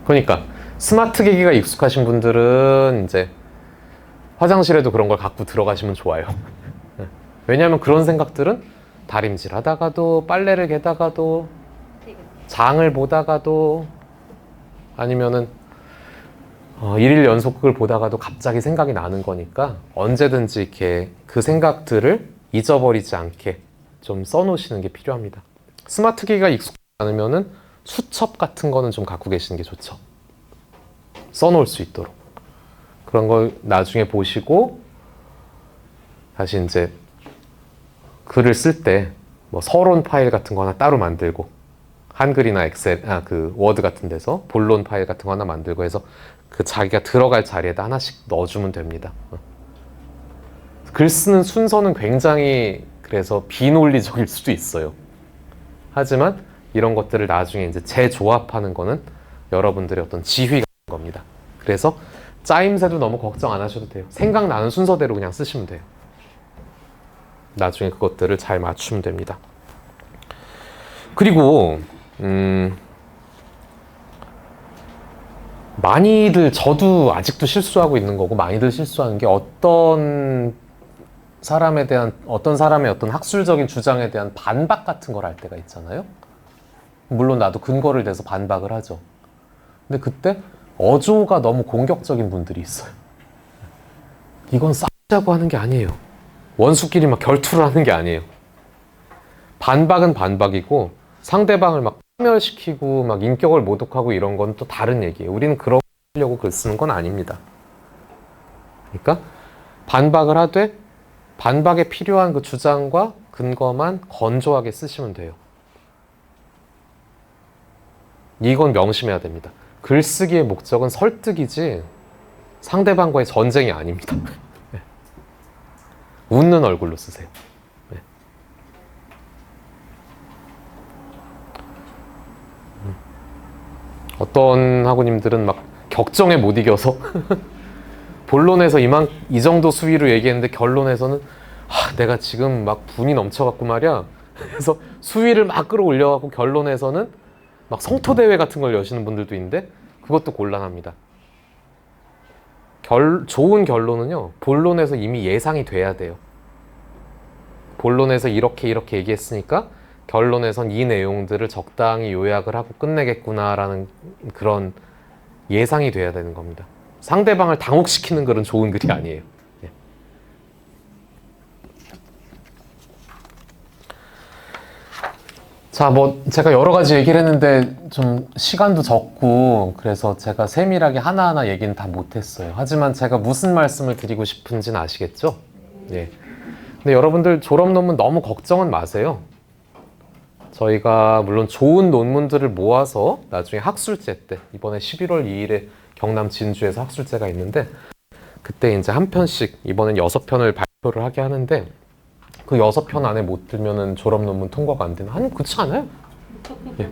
그러니까 스마트 기기가 익숙하신 분들은 이제 화장실에도 그런 걸 갖고 들어가시면 좋아요. 왜냐하면 그런 생각들은 다림질 하다가도, 빨래를 개다가도, 장을 보다가도, 아니면은 일일 연속극을 보다가도 갑자기 생각이 나는 거니까 언제든지 이렇게 그 생각들을 잊어버리지 않게 좀 써놓으시는 게 필요합니다. 스마트 기기가 익숙하지 않으면은 수첩 같은 거는 좀 갖고 계시는 게 좋죠. 써놓을 수 있도록. 그런 걸 나중에 보시고 다시 이제 글을 쓸 때 뭐 서론 파일 같은 거 하나 따로 만들고, 한글이나 엑셀, 그 워드 같은 데서 본론 파일 같은 거 하나 만들고 해서 그 자기가 들어갈 자리에다 하나씩 넣어주면 됩니다. 글 쓰는 순서는 굉장히 그래서 비논리적일 수도 있어요. 하지만 이런 것들을 나중에 이제 재조합하는 거는 여러분들의 어떤 지휘가 겁니다. 그래서 짜임새도 너무 걱정 안 하셔도 돼요. 생각나는 순서대로 그냥 쓰시면 돼요. 나중에 그것들을 잘 맞추면 됩니다. 그리고 많이들, 저도 아직도 실수하고 있는 거고 많이들 실수하는 게 어떤 사람의 어떤 학술적인 주장에 대한 반박 같은 걸 할 때가 있잖아요. 물론 나도 근거를 대서 반박을 하죠. 근데 그때 어조가 너무 공격적인 분들이 있어요. 이건 싸우자고 하는 게 아니에요. 원수끼리 막 결투를 하는 게 아니에요. 반박은 반박이고 상대방을 막 파멸시키고 막 인격을 모독하고 이런 건 또 다른 얘기예요. 우리는 그러려고 글 쓰는 건 아닙니다. 그러니까 반박을 하되 반박에 필요한 그 주장과 근거만 건조하게 쓰시면 돼요. 이건 명심해야 됩니다. 글쓰기의 목적은 설득이지 상대방과의 전쟁이 아닙니다. 네. 웃는 얼굴로 쓰세요. 네. 어떤 학우님들은 막 격정에 못 이겨서 본론에서 이 정도 수위로 얘기했는데 결론에서는 내가 지금 막 분이 넘쳐갖고 말이야. 그래서 수위를 막 끌어올려갖고 결론에서는 막 성토대회 같은 걸 여시는 분들도 있는데 그것도 곤란합니다. 좋은 결론은요, 본론에서 이미 예상이 돼야 돼요. 본론에서 이렇게 얘기했으니까 결론에선 이 내용들을 적당히 요약을 하고 끝내겠구나라는 그런 예상이 돼야 되는 겁니다. 상대방을 당혹시키는 글은 좋은 글이 아니에요. 예. 자, 뭐 제가 여러 가지 얘기를 했는데 좀 시간도 적고 그래서 제가 세밀하게 하나하나 얘기는 다 못했어요. 하지만 제가 무슨 말씀을 드리고 싶은지는 아시겠죠? 예. 근데 여러분들 졸업 논문 너무 걱정은 마세요. 저희가 물론 좋은 논문들을 모아서 나중에 학술제 때 이번에 11월 2일에 경남 진주에서 학술제가 있는데 그때 이제 한 편씩 이번엔 6편을 발표를 하게 하는데 그 6편 안에 못 들면은 졸업 논문 통과가 안 되는 아니 그렇지 않아요? 예.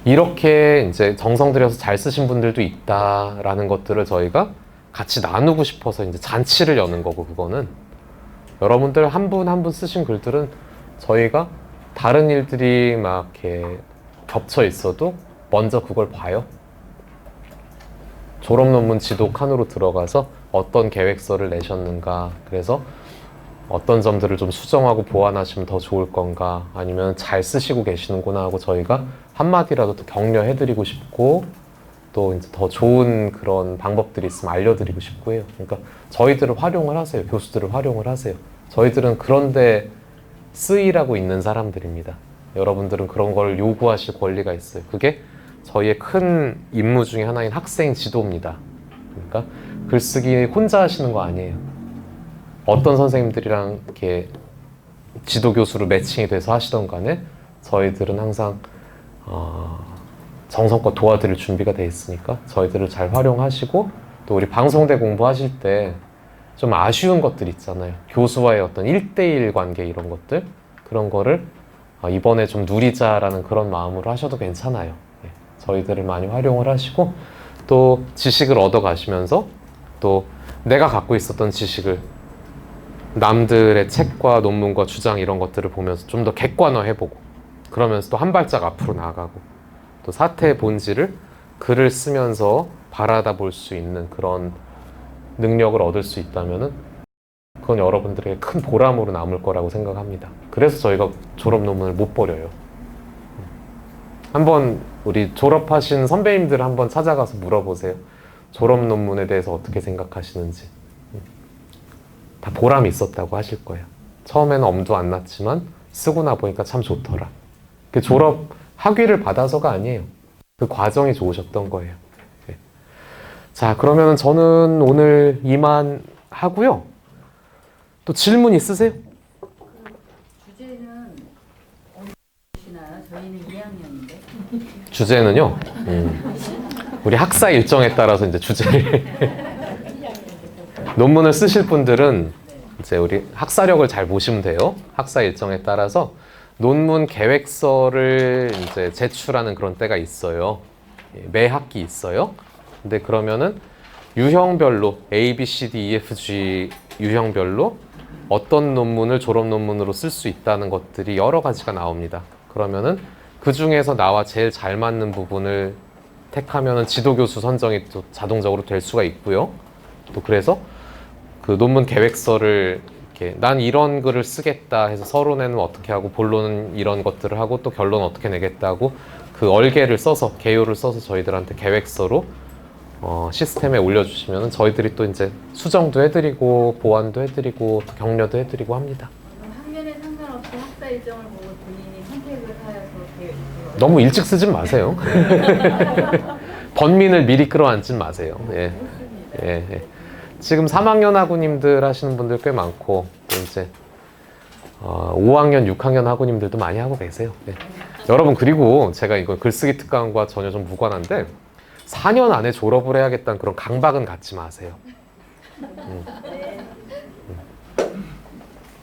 이렇게 이제 정성 들여서 잘 쓰신 분들도 있다라는 것들을 저희가 같이 나누고 싶어서 이제 잔치를 여는 거고 그거는 여러분들 한 분 한 분 쓰신 글들은 저희가 다른 일들이 막 이렇게 겹쳐 있어도 먼저 그걸 봐요. 졸업 논문 지도 칸으로 들어가서 어떤 계획서를 내셨는가 그래서 어떤 점들을 좀 수정하고 보완하시면 더 좋을 건가 아니면 잘 쓰시고 계시는구나 하고 저희가 한마디라도 더 격려해드리고 싶고 또 이제 더 좋은 그런 방법들이 있으면 알려드리고 싶고 해요. 그러니까 저희들을 활용을 하세요. 교수들을 활용을 하세요. 저희들은 그런데 쓰이라고 있는 사람들입니다. 여러분들은 그런 걸 요구하실 권리가 있어요. 그게 저희의 큰 임무 중에 하나인 학생 지도입니다. 그러니까 글쓰기 혼자 하시는 거 아니에요. 어떤 선생님들이랑 이렇게 지도 교수로 매칭이 돼서 하시던 간에 저희들은 항상 정성껏 도와드릴 준비가 돼 있으니까 저희들을 잘 활용하시고 또 우리 방송대 공부하실 때 좀 아쉬운 것들 있잖아요. 교수와의 어떤 1대1 관계 이런 것들 그런 거를 이번에 좀 누리자라는 그런 마음으로 하셔도 괜찮아요. 예, 저희들을 많이 활용을 하시고 또 지식을 얻어 가시면서 또 내가 갖고 있었던 지식을 남들의 책과 논문과 주장 이런 것들을 보면서 좀 더 객관화해보고 그러면서 또 한 발짝 앞으로 나아가고 또 사태의 본질을 글을 쓰면서 바라다 볼 수 있는 그런 능력을 얻을 수 있다면은 그건 여러분들에게 큰 보람으로 남을 거라고 생각합니다. 그래서 저희가 졸업 논문을 못 버려요. 한번 우리 졸업하신 선배님들 한번 찾아가서 물어보세요. 졸업 논문에 대해서 어떻게 생각하시는지. 다 보람이 있었다고 하실 거예요. 처음에는 엄두 안 났지만 쓰고 나 보니까 참 좋더라. 그 졸업 학위를 받아서가 아니에요. 그 과정이 좋으셨던 거예요. 네. 자, 그러면 저는 오늘 이만 하고요. 또 질문 있으세요? 주제는 언제 시나요? 저희는 2학년인데. 주제는요. 우리 학사 일정에 따라서 이제 주제를 논문을 쓰실 분들은 이제 우리 학사력을 잘 보시면 돼요. 학사 일정에 따라서 논문 계획서를 이제 제출하는 그런 때가 있어요. 매 학기 있어요. 근데 그러면은 유형별로 A, B, C, D, E, F, G 유형별로 어떤 논문을 졸업 논문으로 쓸 수 있다는 것들이 여러 가지가 나옵니다. 그러면은 그 중에서 나와 제일 잘 맞는 부분을 택하면은 지도교수 선정이 또 자동적으로 될 수가 있고요. 또 그래서 그 논문 계획서를 이렇게 난 이런 글을 쓰겠다 해서 서론에는 어떻게 하고 본론은 이런 것들을 하고 또 결론 어떻게 내겠다고 그 얼개를 써서 개요를 써서 저희들한테 계획서로 시스템에 올려주시면 저희들이 또 이제 수정도 해드리고 보완도 해드리고 또 격려도 해드리고 합니다. 학년에 상관없이 학사 일정을 보고 본인이 선택을 하여서 너무 일찍 쓰진 마세요. 번민을 미리 끌어안진 마세요. 예. 예, 예. 지금 3학년 학우님들 하시는 분들 꽤 많고 또 이제 5학년, 6학년 학우님들도 많이 하고 계세요. 예. 여러분, 그리고 제가 이거 글쓰기 특강과 전혀 좀 무관한데 4년 안에 졸업을 해야겠다는 그런 강박은 갖지 마세요.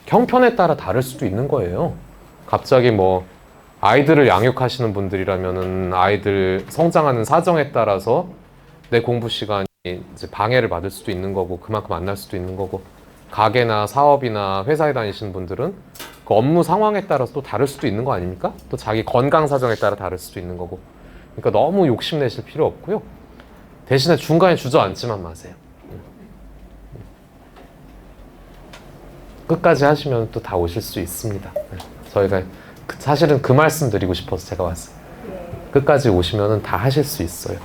형편에 따라 다를 수도 있는 거예요. 갑자기 뭐 아이들을 양육하시는 분들이라면은 아이들 성장하는 사정에 따라서 내 공부 시간이 이제 방해를 받을 수도 있는 거고 그만큼 안 날 수도 있는 거고, 가게나 사업이나 회사에 다니시는 분들은 그 업무 상황에 따라서 또 다를 수도 있는 거 아닙니까? 또 자기 건강 사정에 따라 다를 수도 있는 거고. 그러니까 너무 욕심내실 필요 없고요. 대신에 중간에 주저앉지만 마세요. 끝까지 하시면 또 다 오실 수 있습니다. 저희가 사실은 그 말씀 드리고 싶어서 제가 왔어요. 끝까지 오시면 다 하실 수 있어요.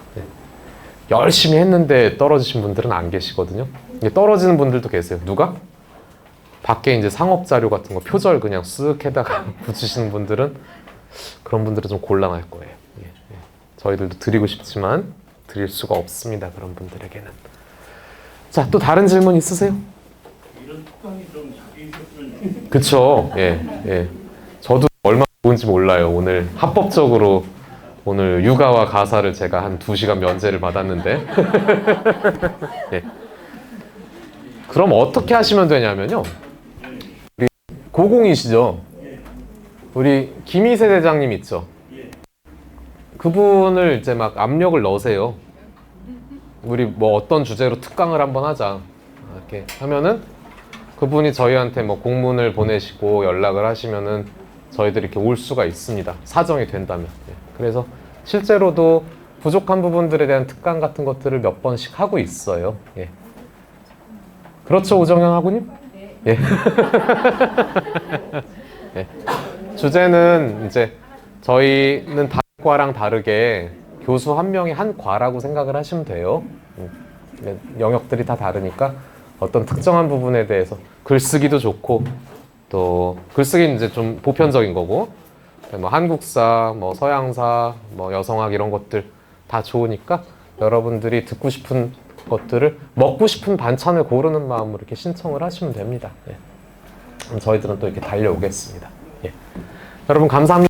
열심히 했는데 떨어지신 분들은 안 계시거든요. 떨어지는 분들도 계세요. 누가? 밖에 이제 상업 자료 같은 거 표절 그냥 쓱 해다가 붙이시는 분들은, 그런 분들은 좀 곤란할 거예요. 저희들도 드리고 싶지만 드릴 수가 없습니다. 그런 분들에게는. 자, 또 다른 질문 있으세요? 이런 특강이 좀 자주 있었으면. 그쵸. 저도 얼마나 좋은지 몰라요. 오늘 합법적으로 오늘 육아와 가사를 제가 한 2시간 면제를 받았는데. 예. 그럼 어떻게 하시면 되냐면요. 우리 고공이시죠? 우리 김희세 대장님 있죠? 그분을 이제 막 압력을 넣으세요. 우리 뭐 어떤 주제로 특강을 한번 하자. 이렇게 하면은 그분이 저희한테 뭐 공문을 보내시고 연락을 하시면은 저희들이 이렇게 올 수가 있습니다. 사정이 된다면. 그래서 실제로도 부족한 부분들에 대한 특강 같은 것들을 몇 번씩 하고 있어요. 그렇죠, 오정현 학우님? 예. 주제는 이제 저희는 다른 과랑 다르게 교수 한 명이 한 과라고 생각을 하시면 돼요. 영역들이 다 다르니까 어떤 특정한 부분에 대해서 글쓰기도 좋고, 또 글쓰기는 이제 좀 보편적인 거고, 뭐 한국사, 뭐 서양사, 뭐 여성학 이런 것들 다 좋으니까 여러분들이 듣고 싶은 것들을, 먹고 싶은 반찬을 고르는 마음으로 이렇게 신청을 하시면 됩니다. 그럼 저희들은 또 이렇게 달려오겠습니다. 여러분 감사합니다.